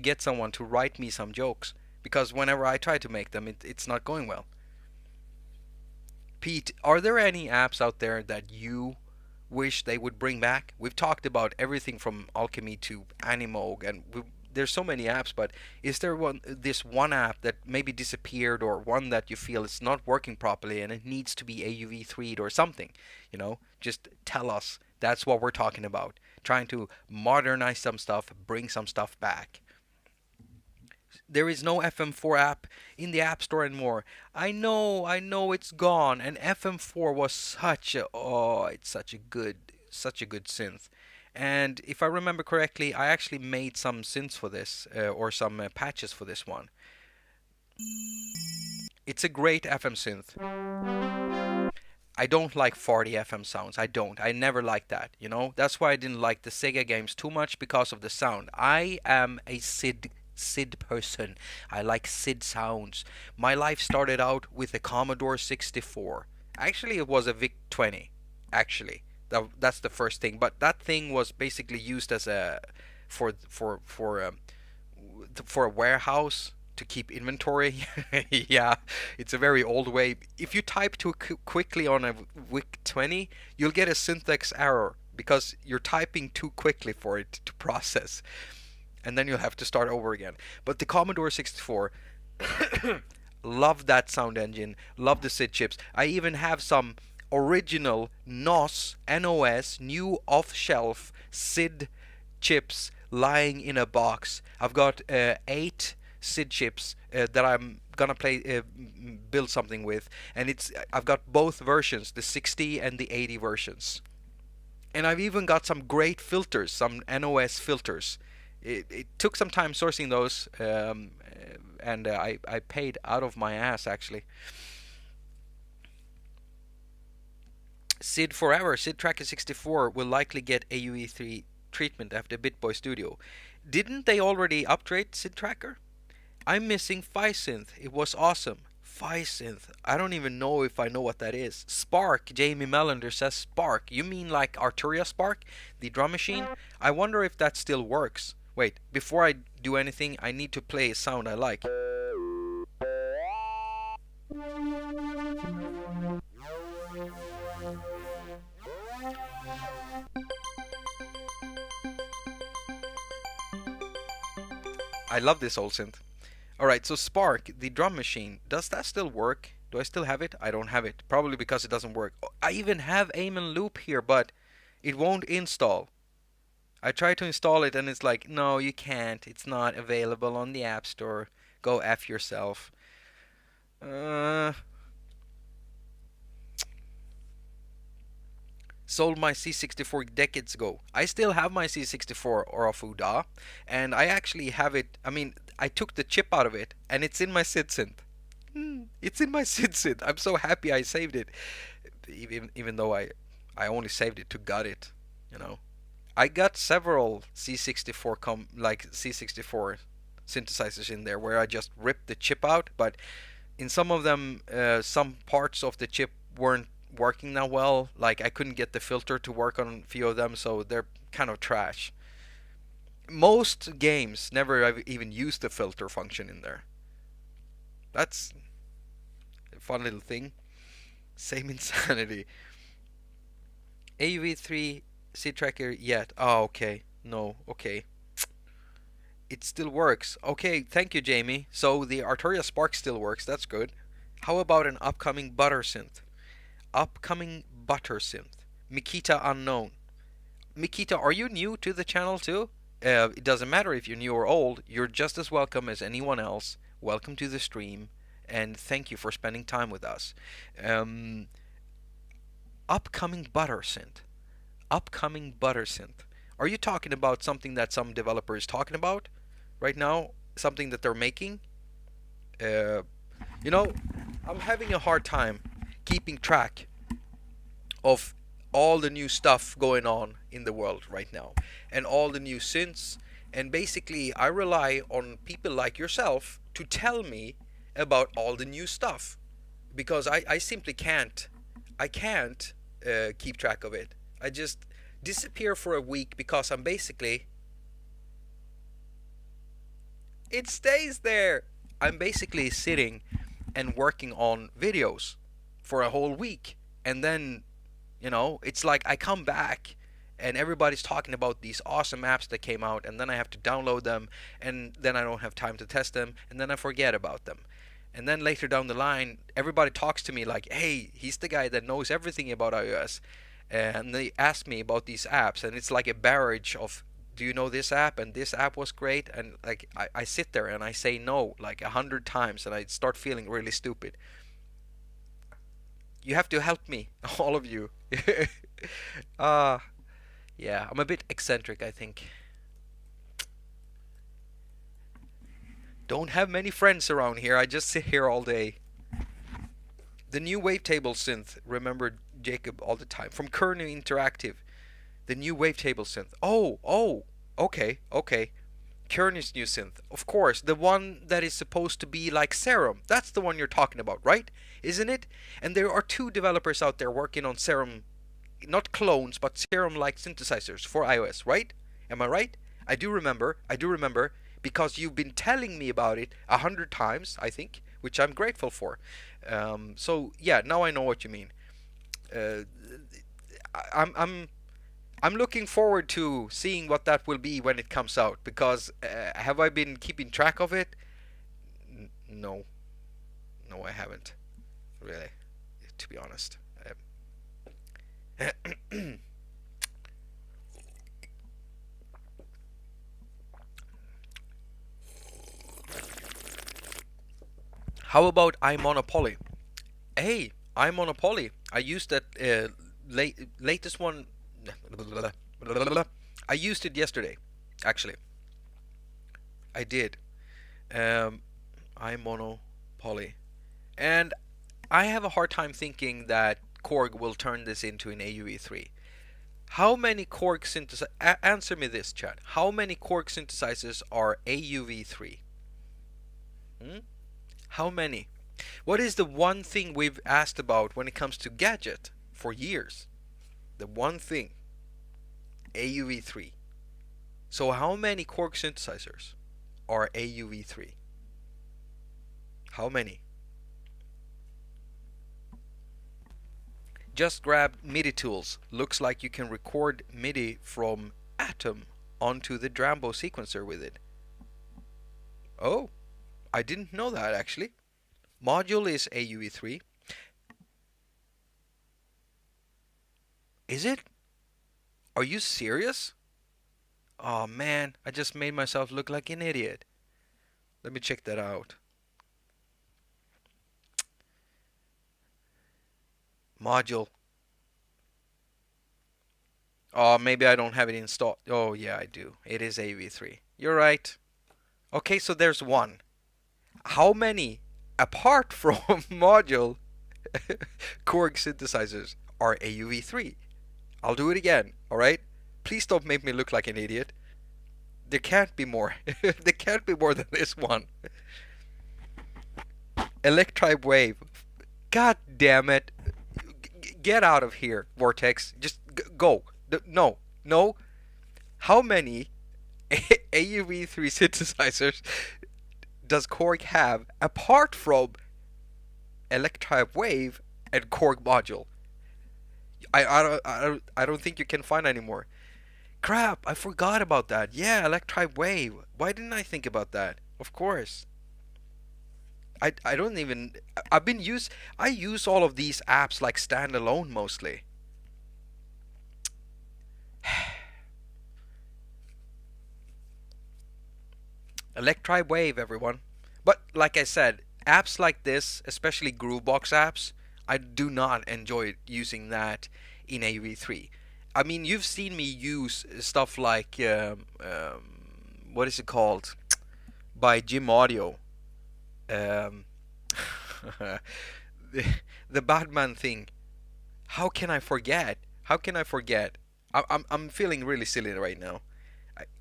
get someone to write me some jokes, because whenever I try to make them, it's not going well. Pete, are there any apps out there that you wish they would bring back? We've talked about everything from Alchemy to Animoog, and there's so many apps, but is there this one app that maybe disappeared, or one that you feel is not working properly and it needs to be AUv3'd or something? Just tell us. That's what we're talking about. Trying to modernize some stuff, bring some stuff back. There is no FM4 app in the App Store anymore. I know it's gone. And FM4 was it's such a good synth. And if I remember correctly, I actually made some synths for this, or some patches for this one. It's a great FM synth. I don't like 40 FM sounds. I don't. I never liked that, That's why I didn't like the Sega games too much, because of the sound. I am a SID person. I like SID sounds. My life started out with a Commodore 64. Actually, it was a VIC-20. Actually, that's the first thing. But that thing was basically used as for a warehouse to keep inventory. Yeah, it's a very old way. If you type too quickly on a VIC-20, you'll get a syntax error because you're typing too quickly for it to process. And then you'll have to start over again. But the Commodore 64, love that sound engine, love the SID chips. I even have some original NOS, new off-shelf SID chips lying in a box. I've got 8 SID chips that I'm gonna build something with, and I've got both versions, the 60 and the 80 versions. And I've even got some great filters, some NOS filters. It took some time sourcing those, and I paid out of my ass, actually. SID forever. SID Tracker 64 will likely get AUv3 treatment after BitBoy Studio. Didn't they already upgrade SID Tracker? I'm missing PhiSynth. It was awesome. PhiSynth. I don't even know if I know what that is. Spark. Jamie Melander says Spark. You mean like Arturia Spark? The drum machine? I wonder if that still works. Wait, before I do anything, I need to play a sound I like. I love this old synth. Alright, so Spark, the drum machine, does that still work? Do I still have it? I don't have it. Probably because it doesn't work. I even have aim and loop here, but it won't install. I tried to install it and it's like, no, you can't. It's not available on the App Store. Go F yourself. Sold my C64 decades ago. I still have my C64 AUv3'd, and I actually have it. I mean, I took the chip out of it, and it's in my SID synth. It's in my SID synth. I'm so happy I saved it, even though I only saved it to gut it. I got several C64 C64 synthesizers in there where I just ripped the chip out, but in some of them, some parts of the chip weren't working that well. Like I couldn't get the filter to work on a few of them, so they're kind of trash. Most games never even used the filter function in there. That's a fun little thing. Same insanity. AUv3 SID tracker yet? Oh, okay. No, okay. It still works. Okay, thank you, Jamie. So the Arturia Spark still works. That's good. How about an upcoming butter synth? Upcoming butter synth. Mikita Unknown. Mikita, are you new to the channel too? It doesn't matter if you're new or old, you're just as welcome as anyone else. Welcome to the stream, and thank you for spending time with us. Um, upcoming butter synth. Upcoming butter synth. Are you talking about something that some developer is talking about right now? Something that they're making? Uh, you know, I'm having a hard time keeping track of all the new stuff going on in the world right now and all the new synths, and basically I rely on people like yourself to tell me about all the new stuff, because I simply can't. I can't keep track of it. I just disappear for a week because I'm basically, it stays there. I'm basically sitting and working on videos for a whole week, and then, you know, it's like I come back and everybody's talking about these awesome apps that came out, and then I have to download them, and then I don't have time to test them, and then I forget about them. And then later down the line, everybody talks to me like, hey, he's the guy that knows everything about iOS. And they ask me about these apps, and it's like a barrage of, do you know this app? And this app was great. And like I sit there and I say no like 100 times, and I start feeling really stupid. You have to help me, all of you. Yeah, I'm a bit eccentric, I think. Don't have many friends around here. I just sit here all day. The new wavetable synth. Remember Jakob all the time from Kearney Interactive. The new wavetable synth. Oh, okay. Kearney's new synth. Of course, the one that is supposed to be like Serum. That's the one you're talking about, right? Isn't it? And there are two developers out there working on Serum, not clones, but Serum-like synthesizers for iOS, right? Am I right? I do remember, because you've been telling me about it 100 times, I think, which I'm grateful for. So yeah, now I know what you mean. I'm looking forward to seeing what that will be when it comes out, because have I been keeping track of it? No, I haven't really, to be honest. How about iMonopoly? Hey, iMonopoly. I used that latest one. I used it yesterday, actually. I did. iMonopoly. And I have a hard time thinking that Korg will turn this into an AUv3. How many Korg synthesizers... answer me this, chat. How many Korg synthesizers are AUv3? How many? What is the one thing we've asked about when it comes to gadget for years? The one thing. AUv3. So how many Korg synthesizers are AUv3? How many? Just grab MIDI tools. Looks like you can record MIDI from Atom onto the Drambo sequencer with it. Oh, I didn't know that actually. Module is AUv3. Is it? Are you serious? Oh man, I just made myself look like an idiot. Let me check that out. Module. Oh, maybe I don't have it installed. Oh yeah, I do. It is AUv3. You're right. Okay, so there's one. How many, apart from module, Korg synthesizers are AUv3? I'll do it again, alright? Please don't make me look like an idiot. There can't be more. There can't be more than this one. Electribe Wave. God damn it. Get out of here, Vortex. Just go. No. How many AUv3 synthesizers does Korg have apart from Electribe Wave and Korg Module? I don't think you can find any more. Crap, I forgot about that. Yeah, Electribe Wave. Why didn't I think about that? Of course. I don't even... I use all of these apps like standalone mostly. Electric Wave, everyone. But like I said, apps like this, especially Groovebox apps, I do not enjoy using that in AUv3. I mean, you've seen me use stuff like what is it called by Jim Audio, um, the, the Batman thing. How can I forget? How can I forget? I'm feeling really silly right now.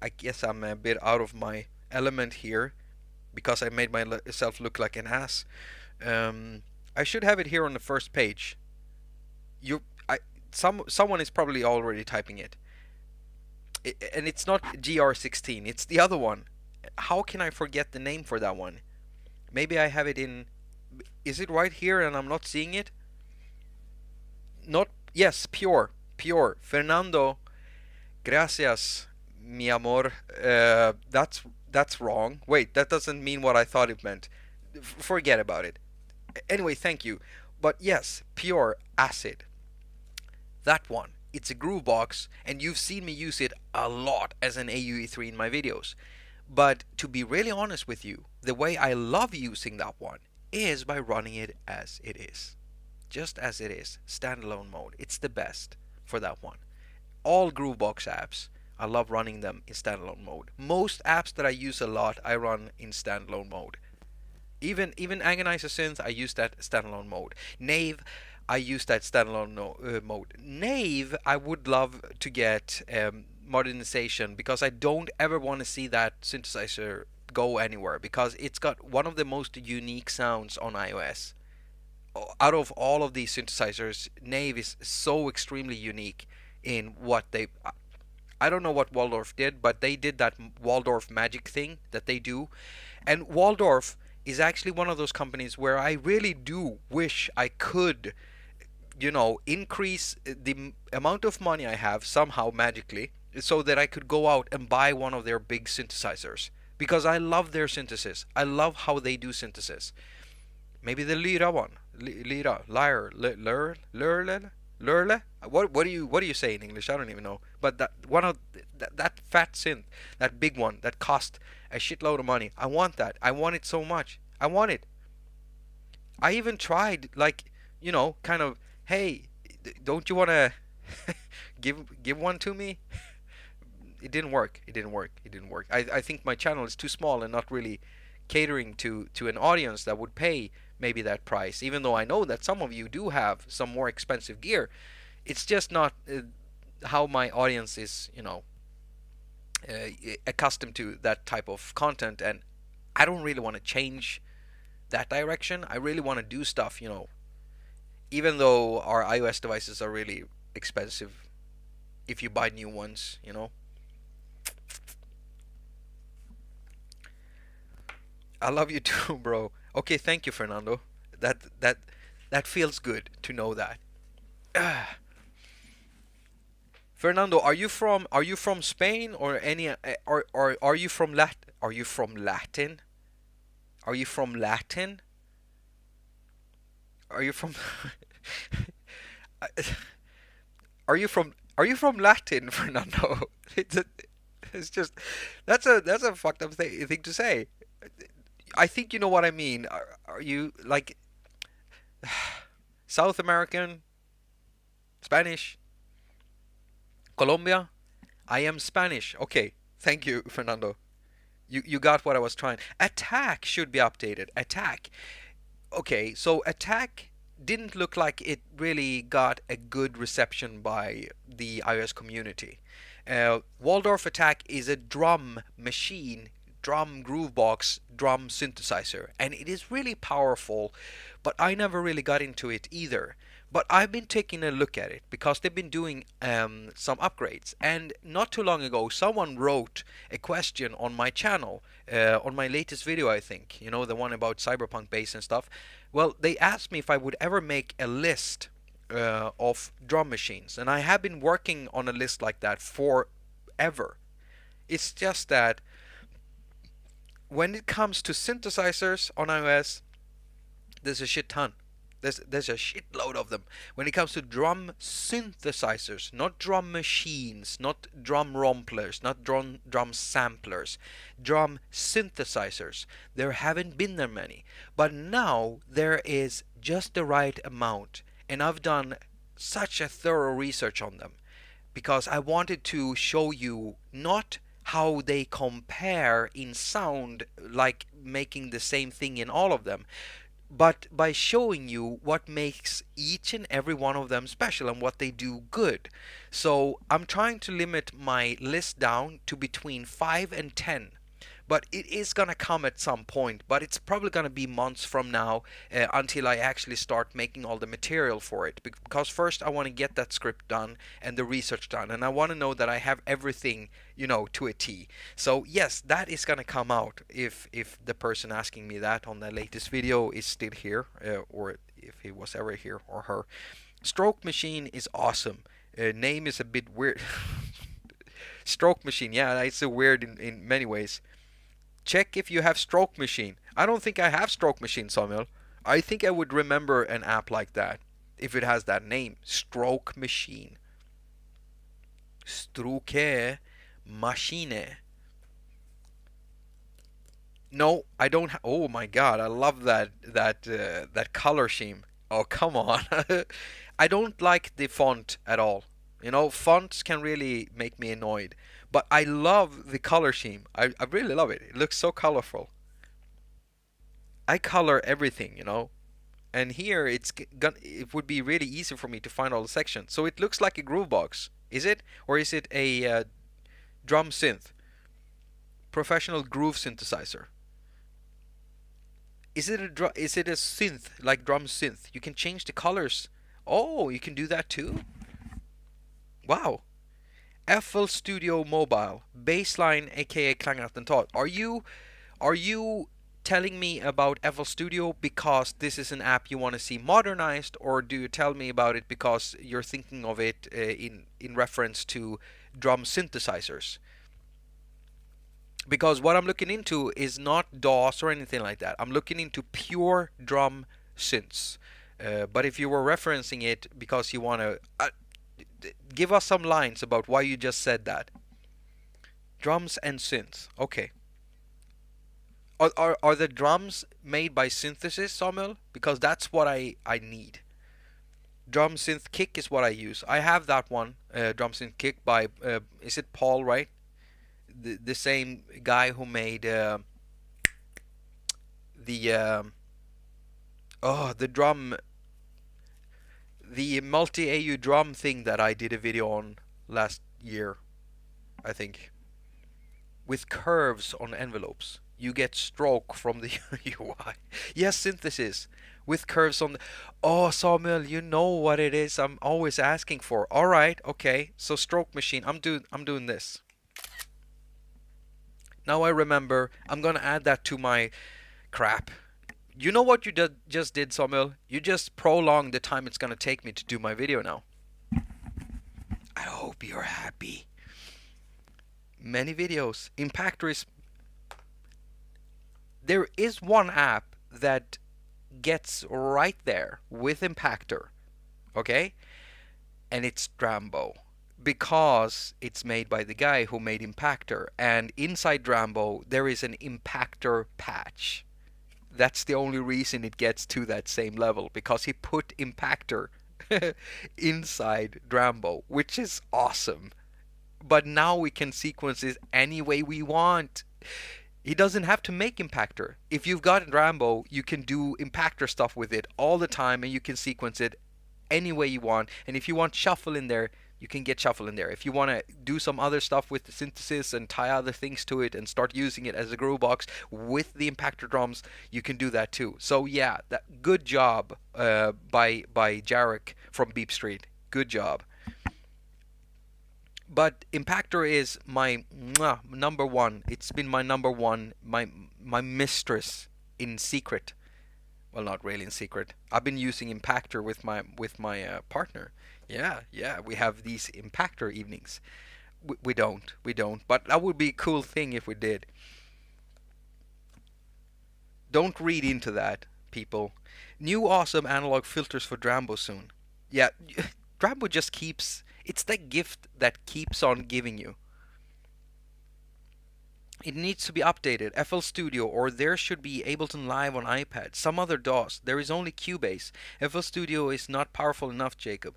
I guess I'm a bit out of my element here because I made myself look like an ass. I should have it here on the first page. Someone is probably already typing it. And it's not GR16, it's the other one. How can I forget the name for that one? Maybe I have it in. Is it right here and I'm not seeing it? Not. Yes, pure. Fernando, gracias, mi amor. That's wrong. Wait, that doesn't mean what I thought it meant. Forget about it. Anyway, thank you. But yes, pure acid. That one. It's a Groovebox, and you've seen me use it a lot as an AUv3 in my videos. But to be really honest with you, the way I love using that one is by running it as it is. Just as it is, standalone mode. It's the best for that one. All Groovebox apps, I love running them in standalone mode. Most apps that I use a lot, I run in standalone mode. Even Agonizer Synth, I use that standalone mode. Nave, I use that standalone mode. Nave, I would love to get modernization because I don't ever want to see that synthesizer go anywhere because it's got one of the most unique sounds on iOS. Out of all of these synthesizers, Nave is so extremely unique in what they. I don't know what Waldorf did, but they did that Waldorf magic thing that they do, and Waldorf is actually one of those companies where I really do wish I could, increase the amount of money I have somehow magically so that I could go out and buy one of their big synthesizers because I love their synthesis. I love how they do synthesis. Maybe the Lyra one, Lyra, Lurle. What do you say in English? I don't even know. But that one of that fat synth, that big one that cost a shitload of money. I want that. I want it so much. I want it. I even tried, kind of, hey, don't you want to give one to me? It didn't work. I think my channel is too small and not really catering to an audience that would pay maybe that price, even though I know that some of you do have some more expensive gear. It's just not how my audience is, accustomed to that type of content, and I don't really want to change that direction. I really want to do stuff, even though our iOS devices are really expensive if you buy new ones, I love you too, bro. Okay, thank you, Fernando. That feels good to know that. Fernando, are you from Spain or any or are you from Are you from Latin? Are you from Latin? Are you from Are you from Latin, Fernando? It's just that's a fucked up thing to say. I think you know what I mean. Are you like South American, Spanish, Colombia? I am Spanish. Okay, thank you, Fernando. You got what I was trying. Attack should be updated. Attack. Okay, so Attack didn't look like it really got a good reception by the iOS community. Waldorf Attack is a drum machine, drum groovebox, drum synthesizer, and it is really powerful, but I never really got into it either. But I've been taking a look at it because they've been doing some upgrades, and not too long ago someone wrote a question on my channel, on my latest video, I think, the one about cyberpunk bass and stuff. Well, they asked me if I would ever make a list of drum machines, and I have been working on a list like that forever. It's just that when it comes to synthesizers on iOS, there's a shit ton. There's a shitload of them. When it comes to drum synthesizers, not drum machines, not drum romplers, not drum samplers, drum synthesizers, there haven't been that many. But now there is just the right amount, and I've done such a thorough research on them because I wanted to show you not how they compare in sound, like making the same thing in all of them, but by showing you what makes each and every one of them special and what they do good. So I'm trying to limit my list down to between 5 and 10. But it is gonna come at some point, but it's probably gonna be months from now until I actually start making all the material for it. Because first I want to get that script done and the research done, and I want to know that I have everything, to a T. So yes, that is gonna come out if the person asking me that on the latest video is still here, or if he was ever here, or her. Stroke Machine is awesome. Name is a bit weird. Stroke Machine, yeah, it's a weird in many ways. Check if you have Stroke Machine. I don't think I have Stroke Machine, Samuel. I think I would remember an app like that if it has that name. Stroke Machine. Stroke Machine. No, I don't. Oh my God, I love that color scheme. Oh, come on. I don't like the font at all. Fonts can really make me annoyed. But I love the color scheme. I really love it. It looks so colorful. I color everything. And here it would be really easy for me to find all the sections. So it looks like a Groovebox. Is it? Or is it a drum synth? Professional groove synthesizer. Is it a synth, like drum synth? You can change the colors. Oh, you can do that too? Wow. FL Studio Mobile, Baseline, aka Klangattentat. Are you telling me about FL Studio because this is an app you want to see modernized, or do you tell me about it because you're thinking of it in reference to drum synthesizers? Because what I'm looking into is not DAWs or anything like that. I'm looking into pure drum synths. But if you were referencing it because you want to give us some lines about why you just said that. Drums and synths. Okay. Are the drums made by synthesis, Samuel? Because that's what I need. Drum synth kick is what I use. I have that one, drum synth kick by is it Paul, right? The same guy who made the drum, the multi AU drum thing that I did a video on last year, I think, with curves on envelopes. You get stroke from the UI. Yes, synthesis with curves on the... Oh, Samuel, you know what it is I'm always asking for. All right, okay. So Stroke Machine, I'm doing this. Now I remember. I'm gonna add that to my crap. You know what you just did, Samuel? You just prolonged the time it's gonna take me to do my video now. I hope you're happy. Many videos. Impactor is... There is one app that gets right there with Impactor, okay? And it's Drambo, because it's made by the guy who made Impactor, and inside Drambo there is an Impactor patch. That's the only reason it gets to that same level, because he put Impactor inside Drambo, which is awesome. But now we can sequence this any way we want. He doesn't have to make Impactor. If you've got Drambo, you can do Impactor stuff with it all the time, and you can sequence it any way you want. And if you want shuffle in there, you can get shuffle in there. If you want to do some other stuff with the synthesis and tie other things to it and start using it as a groove box with the Impactor drums, you can do that too. So yeah, good job by Jarek from Beep Street. Good job. But Impactor is my number one. It's been my number one, my mistress in secret. Well, not really in secret. I've been using Impactor with my partner. Yeah, we have these Impactor evenings. We don't, but that would be a cool thing if we did. Don't read into that, people. New awesome analog filters for Drambo soon. Yeah, Drambo just keeps. It's that gift that keeps on giving you. It needs to be updated. FL Studio, or there should be Ableton Live on iPad. Some other DAWs. There is only Cubase. FL Studio is not powerful enough, Jacob.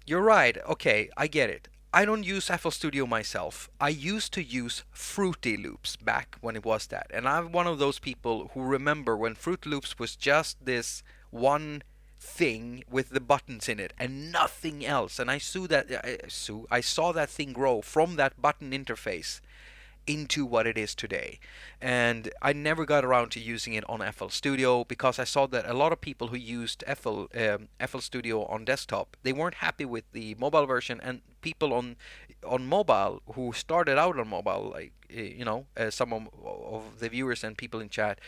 You're right. Okay, I get it. I don't use FL Studio myself. I used to use Fruity Loops back when it was that. And I'm one of those people who remember when Fruit Loops was just this one thing with the buttons in it and nothing else. And I saw that thing grow from that button interface into what it is today. And I never got around to using it on FL Studio because I saw that a lot of people who used FL Studio on desktop, they weren't happy with the mobile version, and people on mobile who started out on mobile, like some of the viewers and people in chat,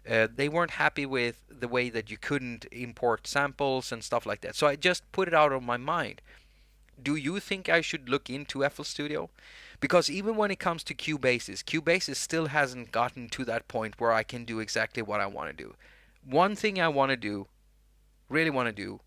they weren't happy with the way that you couldn't import samples and stuff like that. So I just put it out of my mind. Do you think I should look into FL Studio? Because even when it comes to Cubases still hasn't gotten to that point where I can do exactly what I want to do. One thing I want to do, really want to do,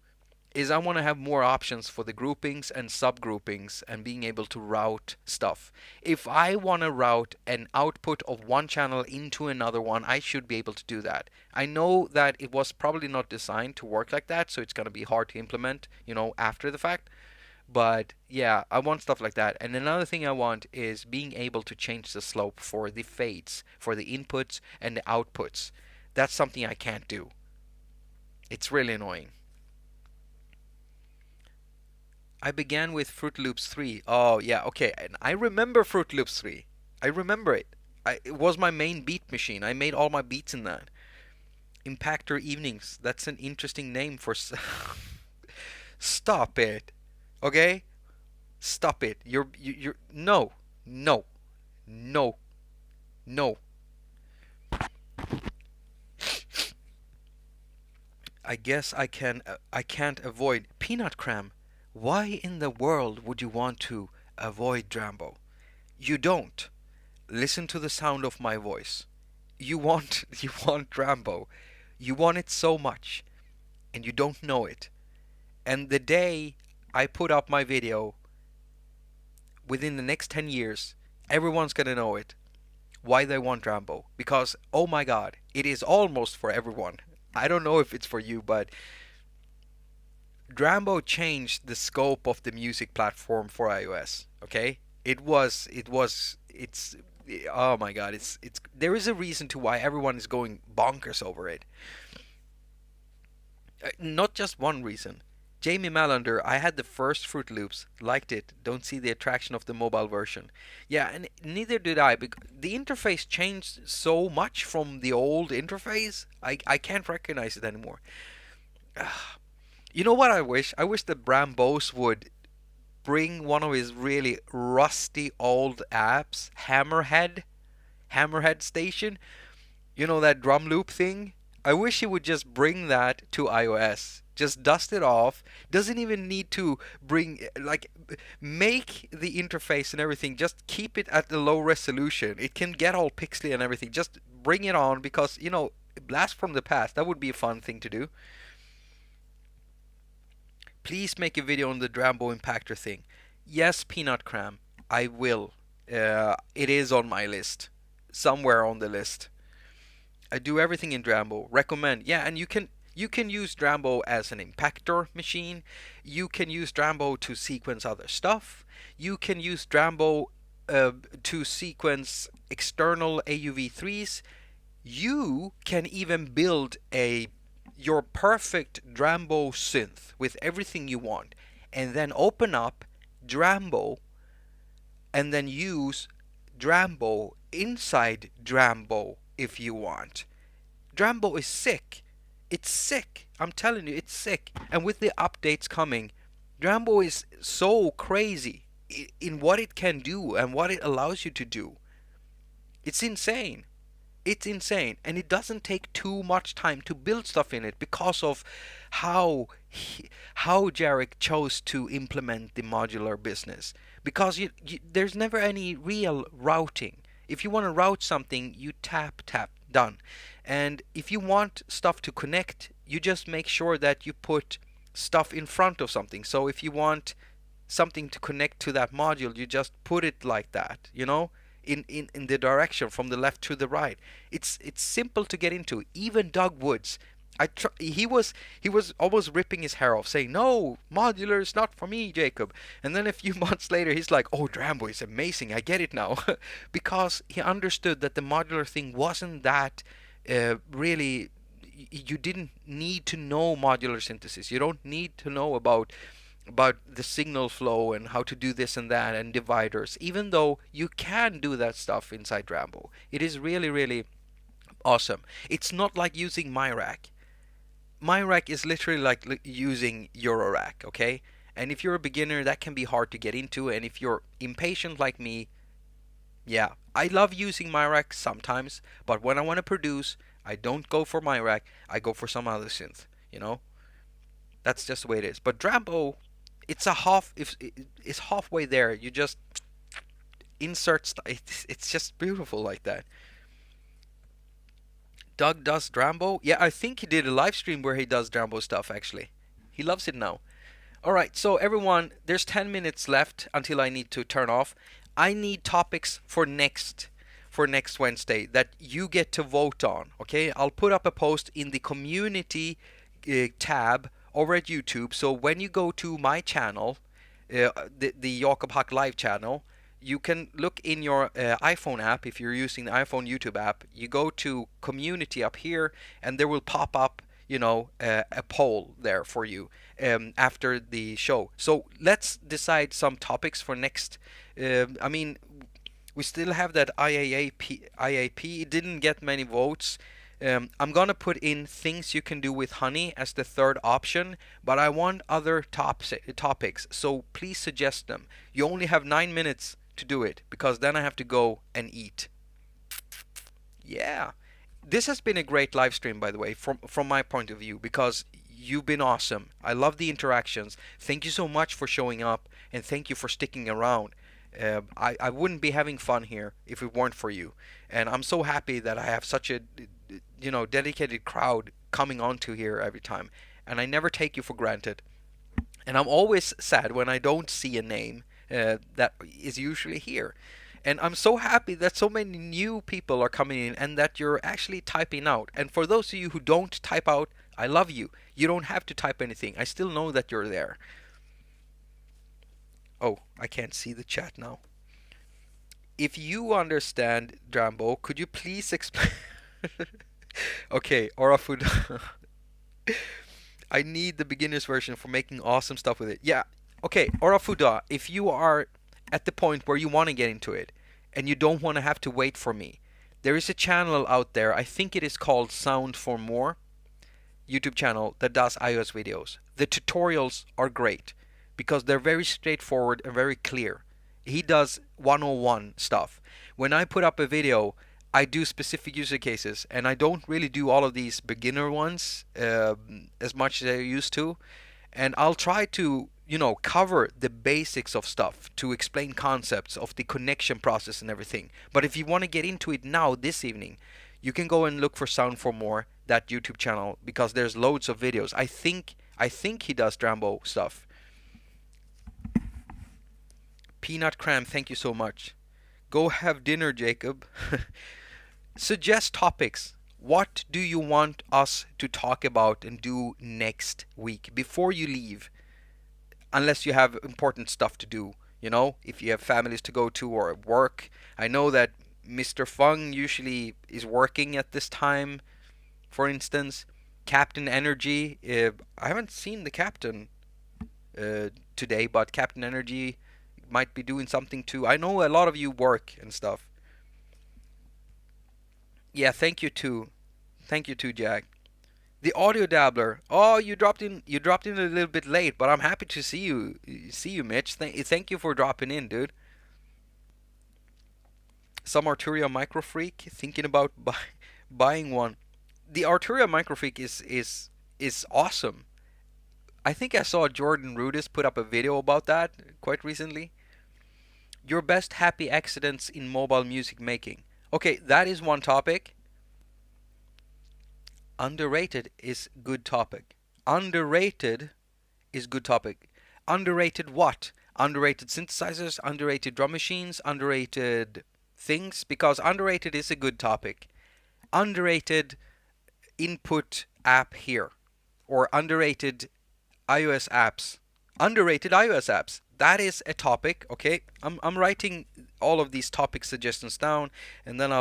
is I want to have more options for the groupings and subgroupings and being able to route stuff. If I want to route an output of one channel into another one, I should be able to do that. I know that it was probably not designed to work like that, so it's going to be hard to implement, after the fact. But yeah, I want stuff like that. And another thing I want is being able to change the slope for the fades, for the inputs and the outputs. That's something I can't do. It's really annoying. I began with Fruit Loops 3. Oh, yeah, okay. And I remember Fruit Loops 3. I remember it. It was my main beat machine. I made all my beats in that. Impactor Evenings. That's an interesting name for... Stop it. Okay? Stop it. You're no. No. No. No. I guess I can't avoid peanut cram. Why in the world would you want to avoid Drambo? You don't. Listen to the sound of my voice. You want Drambo. You want it so much and you don't know it. And the day I put up my video, within the next 10 years, everyone's gonna know it. Why they want Drambo. Because, oh my god, it is almost for everyone. I don't know if it's for you, but Drambo changed the scope of the music platform for iOS. Okay? It's oh my god, it's there is a reason to why everyone is going bonkers over it. Not just one reason. Jamie Malander, I had the first Fruit Loops, liked it, don't see the attraction of the mobile version. Yeah, and neither did I, because the interface changed so much from the old interface, I can't recognize it anymore. You know what I wish? I wish that Bram Bose would bring one of his really rusty old apps, Hammerhead Station, that drum loop thing? I wish he would just bring that to iOS. Just dust it off. Doesn't even need to make the interface and everything. Just keep it at the low resolution. It can get all pixely and everything. Just bring it on because, blast from the past. That would be a fun thing to do. Please make a video on the Drambo impactor thing. Yes, Peanut Cram. I will. It is on my list. Somewhere on the list. I do everything in Drambo. Recommend. Yeah, and you can use Drambo as an impactor machine. You can use Drambo to sequence other stuff. You can use Drambo to sequence external AUv3s. You can even build your perfect Drambo synth with everything you want, and then open up Drambo, and then use Drambo inside Drambo if you want. Drambo is sick. It's sick. I'm telling you, it's sick. And with the updates coming, Drambo is so crazy in what it can do and what it allows you to do. It's insane. It's insane. And it doesn't take too much time to build stuff in it because of how Jarek chose to implement the modular business. Because there's never any real routing. If you want to route something, you tap, done. And if you want stuff to connect, you just make sure that you put stuff in front of something. So if you want something to connect to that module, you just put it like that, you know, in the direction from the left to the right. It's simple to get into. Even Doug Woods, he was almost ripping his hair off, saying, "No, modular is not for me, Jacob." And then a few months later, he's like, "Oh, Drambo is amazing. I get it now," because he understood that the modular thing wasn't that really. You didn't need to know modular synthesis. You don't need to know about the signal flow and how to do this and that and dividers, even though you can do that stuff inside Drambo. It is really, really awesome. It's not like using MyRack. MyRack is literally like using Eurorack, okay? And if you're a beginner, that can be hard to get into. And if you're impatient like me, yeah, I love using MyRack sometimes, but when I want to produce, I don't go for MyRack. I go for some other synth, you know? That's just the way it is. But Drambo, it's a half. If it's halfway there, you just insert. It's just beautiful like that. Doug does Drambo. Yeah, I think he did a live stream where he does Drambo stuff. Actually, he loves it now. All right, so everyone, there's 10 minutes left until I need to turn off. I need topics for next Wednesday that you get to vote on. Okay, I'll put up a post in the community tab over at YouTube. So when you go to my channel, the Jakob haQ live channel, you can look in your iPhone app. If you're using the iPhone YouTube app, you go to community up here, and there will pop up, you know, a poll there for you after the show. So let's decide some topics for next. I mean, we still have that IAP. It didn't get many votes. I'm gonna put in things you can do with honey as the third option, but I want other topics, so please suggest them. You only have 9 minutes to do it, because then I have to go and eat. Yeah, this has been a great live stream, by the way, from my point of view, because you've been awesome. I love the interactions. Thank you so much for showing up, and thank you for sticking around. I wouldn't be having fun here if it weren't for you, and I'm so happy that I have such a, you know, dedicated crowd coming onto here every time, and I never take you for granted. And I'm always sad when I don't see a name that is usually here. And I'm so happy that so many new people are coming in and that you're actually typing out. And for those of you who don't type out, I love you. You don't have to type anything. I still know that you're there. Oh, I can't see the chat now. If you understand Drambo, could you please explain? Okay, Orafood. I need the beginner's version for making awesome stuff with it. Yeah, okay, Orafuda, if you are at the point where you want to get into it and you don't want to have to wait for me, there is a channel out there, I think it is called Sound for More, YouTube channel that does iOS videos. The tutorials are great because they're very straightforward and very clear. He does 101 stuff. When I put up a video, I do specific user cases, and I don't really do all of these beginner ones as much as I used to. And I'll try to, you know, cover the basics of stuff, to explain concepts of the connection process and everything. But if you want to get into it now, this evening, you can go and look for Sound for More, that YouTube channel, because there's loads of videos. I think he does Drambo stuff. Peanut Cram, thank you so much. Go have dinner, Jacob. Suggest topics. What do you want us to talk about and do next week before you leave? Unless you have important stuff to do, you know, if you have families to go to or work. I know that Mr. Fung usually is working at this time, for instance. Captain Energy, I haven't seen the captain today, but Captain Energy might be doing something too. I know a lot of you work and stuff. Yeah, thank you too. Thank you too, Jack. The audio dabbler. Oh, you dropped in a little bit late, but I'm happy to see you, Mitch. Thank you for dropping in, dude. Some Arturia Microfreak, thinking about buying one. The Arturia Microfreak is awesome. I think I saw Jordan Rudis put up a video about that quite recently. Your best happy accidents in mobile music making. Okay, that is one topic. Underrated is good topic. Underrated is good topic. Underrated what? Underrated synthesizers, underrated drum machines, underrated things, because underrated is a good topic. Underrated input app here, or underrated iOS apps. Underrated iOS apps. That is a topic. Okay, I'm writing all of these topic suggestions down, and then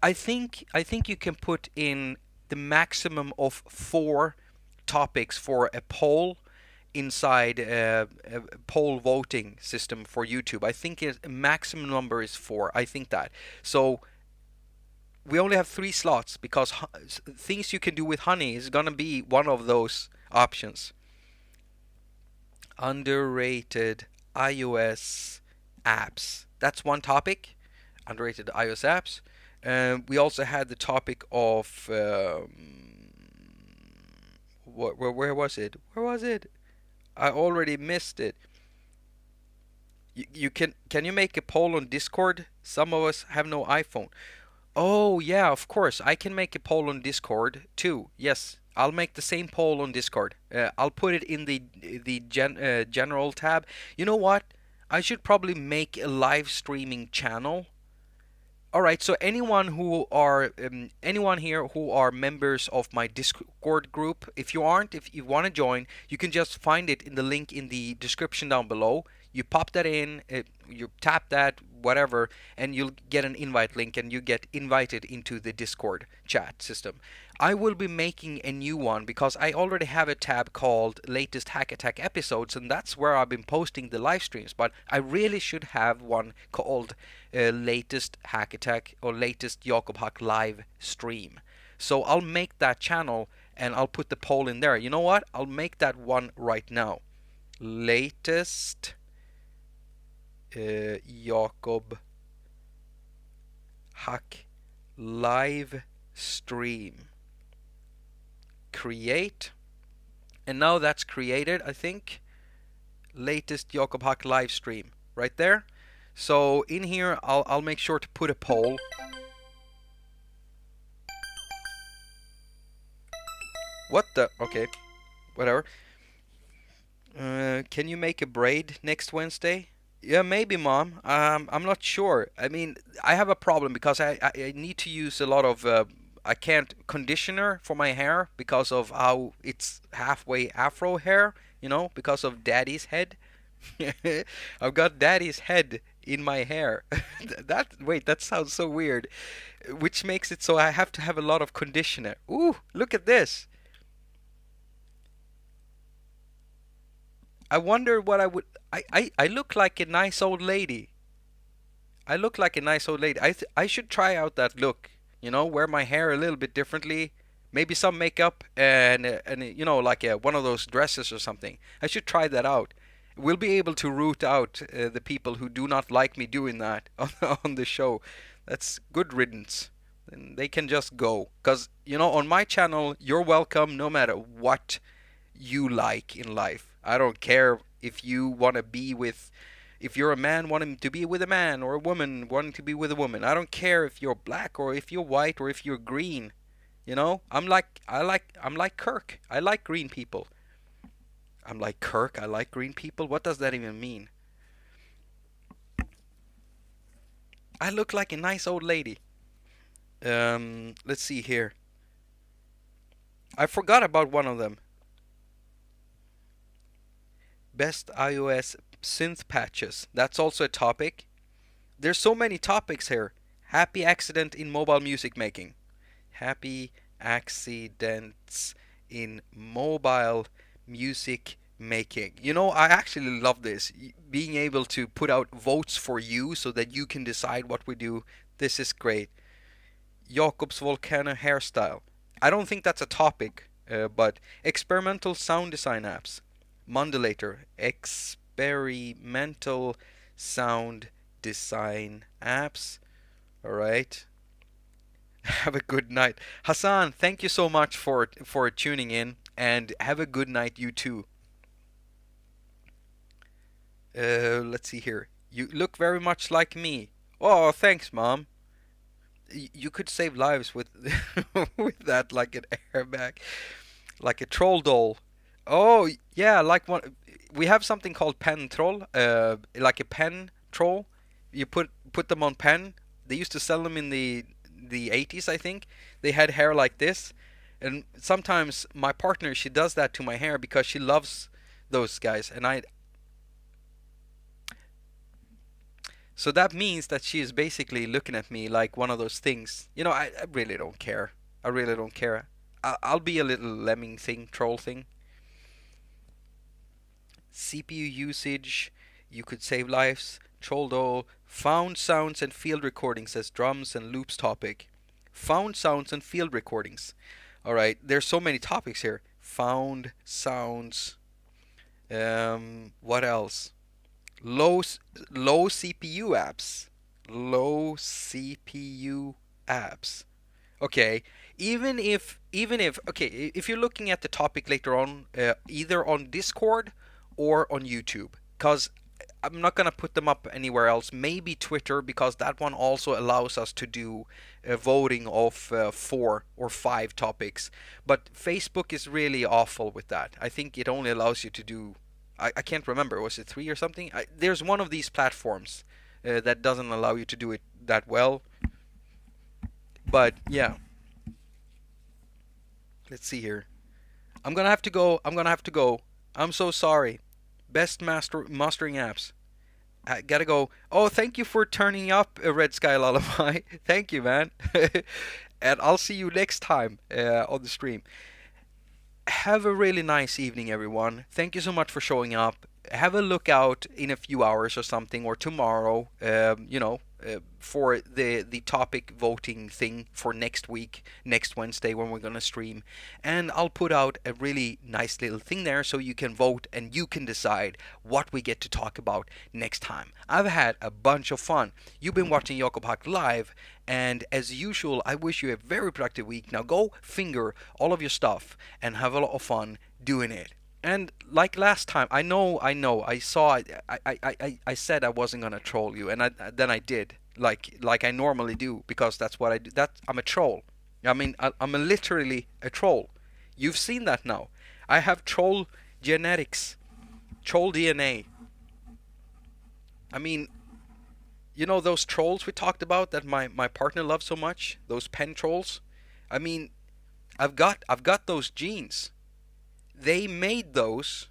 I think you can put in the maximum of 4 topics for a poll inside a poll voting system for YouTube. I think a maximum number is 4. I think that. So we only have 3 slots because things you can do with honey is gonna be one of those options. Underrated iOS apps. That's one topic. Underrated iOS apps. We also had the topic of where was it? Where was it? I already missed it. You can you make a poll on Discord? Some of us have no iPhone. Oh yeah, of course. I can make a poll on Discord too. Yes, I'll make the same poll on Discord. I'll put it in the general tab. You know what? I should probably make a live streaming channel. All right, so anyone here who are members of my Discord group, if you aren't, if you want to join, you can just find it in the link in the description down below. You pop that in, you tap that, whatever, and you'll get an invite link, and you get invited into the Discord chat system. I will be making a new one because I already have a tab called Latest Hack Attack Episodes, and that's where I've been posting the live streams. But I really should have one called Latest Hack Attack or Latest Jakob Hack Live Stream. So I'll make that channel and I'll put the poll in there. You know what? I'll make that one right now. Latest Jakob Hack Live Stream. Create, and now that's created. I think latest Jakob Hack live stream right there. So in here I'll make sure to put a poll. What the? Okay, whatever. Can you make a braid next Wednesday? Yeah, maybe, Mom. I'm not sure. I mean, I have a problem because I need to use a lot of I can't conditioner for my hair because of how it's halfway afro hair, you know, because of daddy's head. I've got daddy's head in my hair. That sounds so weird. Which makes it so I have to have a lot of conditioner. Ooh, look at this. I wonder what I would I look like a nice old lady. I look like a nice old lady. I should try out that look. You know, wear my hair a little bit differently, maybe some makeup and you know, like one of those dresses or something. I should try that out. We'll be able to root out the people who do not like me doing that on the show. That's good riddance. And they can just go. Because, you know, on my channel, you're welcome no matter what you like in life. I don't care if you want to be with, if you're a man wanting to be with a man, or a woman wanting to be with a woman. I don't care if you're black or if you're white or if you're green. You know, I'm like Kirk. I like green people. I'm like Kirk. I like green people. What does that even mean? I look like a nice old lady. Let's see here. I forgot about one of them. Best iOS synth patches. That's also a topic. There's so many topics here. Happy accident in mobile music making. Happy accidents in mobile music making. You know, I actually love this. Being able to put out votes for you so that you can decide what we do. This is great. Jakob's volcano hairstyle. I don't think that's a topic, but experimental sound design apps. Modulator. Experimental sound design apps. Alright. Have a good night. Hassan, thank you so much for tuning in, and have a good night, you too. Let's see here. You look very much like me. Oh, thanks, Mom. You could save lives with with that, like an airbag, like a troll doll. Oh yeah, like one. We have something called pen troll, like a pen troll. You put them on pen. They used to sell them in the 80s, I think. They had hair like this, and sometimes my partner, she does that to my hair because she loves those guys, and I. So that means that she is basically looking at me like one of those things. I really don't care. I really don't care. I'll be a little lemming thing, troll thing. CPU usage, you could save lives. Troll doll, found sounds and field recordings as drums and loops topic. Found sounds and field recordings. All right, there's so many topics here. Found sounds. What else? Low low CPU apps. Low CPU apps. Okay, even if okay, if you're looking at the topic later on, either on Discord or on YouTube, because I'm not gonna put them up anywhere else. Maybe Twitter, because that one also allows us to do voting of 4 or 5 topics. But Facebook is really awful with that. I think it only allows you to do. I can't remember. Was it 3 or something? There's one of these platforms that doesn't allow you to do it that well. But yeah, let's see here. I'm gonna have to go. I'm gonna have to go. I'm so sorry. Best mastering apps. I gotta go. Oh, thank you for turning up a Red Sky Lullaby. Thank you, man. And I'll see you next time on the stream. Have a really nice evening, everyone. Thank you so much for showing up. Have a look out in a few hours or something, or tomorrow, for the topic voting thing for next week, next Wednesday when we're gonna stream. And I'll put out a really nice little thing there so you can vote and you can decide what we get to talk about next time. I've had a bunch of fun. You've been watching Jakob haQ live, and as usual, I wish you a very productive week. Now go finger all of your stuff and have a lot of fun doing it. And like last time, I saw, I said I wasn't gonna troll you, and then I did, like I normally do, because that's what I do. I'm a troll. I mean, I'm literally a troll. You've seen that now. I have troll genetics, troll DNA. I mean, those trolls we talked about that my partner loves so much, those pen trolls. I mean, I've got those genes. They made those,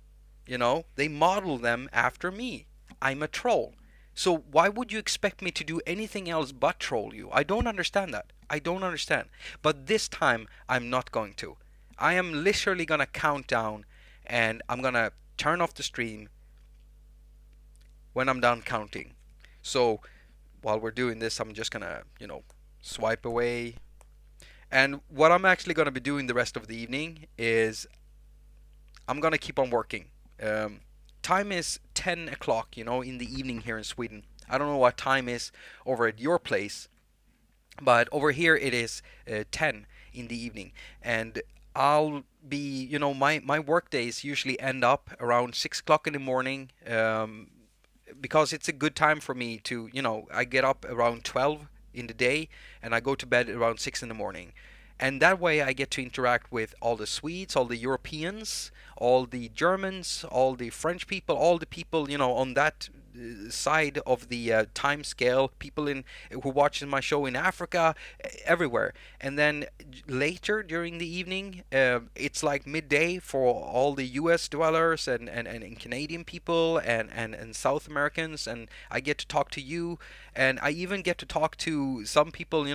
they modeled them after me. I'm a troll. So why would you expect me to do anything else but troll you? I don't understand that. I don't understand. But this time, I'm not going to. I am literally going to count down, and I'm going to turn off the stream when I'm done counting. So while we're doing this, I'm just going to, swipe away. And what I'm actually going to be doing the rest of the evening is I'm gonna keep on working. Time is 10 o'clock, in the evening here in Sweden. I don't know what time is over at your place, but over here it is 10 in the evening. And I'll be, my work days usually end up around 6 o'clock in the morning, because it's a good time for me to, I get up around 12 in the day and I go to bed around 6 in the morning. And that way I get to interact with all the Swedes, all the Europeans, all the Germans, all the French people, all the people, on that side of the time scale, people who watch my show in Africa, everywhere. And then later during the evening, it's like midday for all the US dwellers and Canadian people and South Americans, and I get to talk to you, and I even get to talk to some people,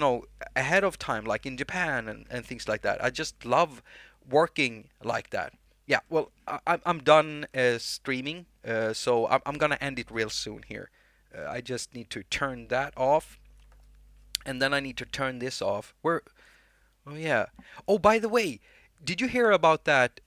ahead of time, like in Japan and things like that. I just love working like that. Yeah, well, I'm done streaming, so I'm gonna end it real soon here. I just need to turn that off, and then I need to turn this off. Oh yeah. Oh, by the way, did you hear about that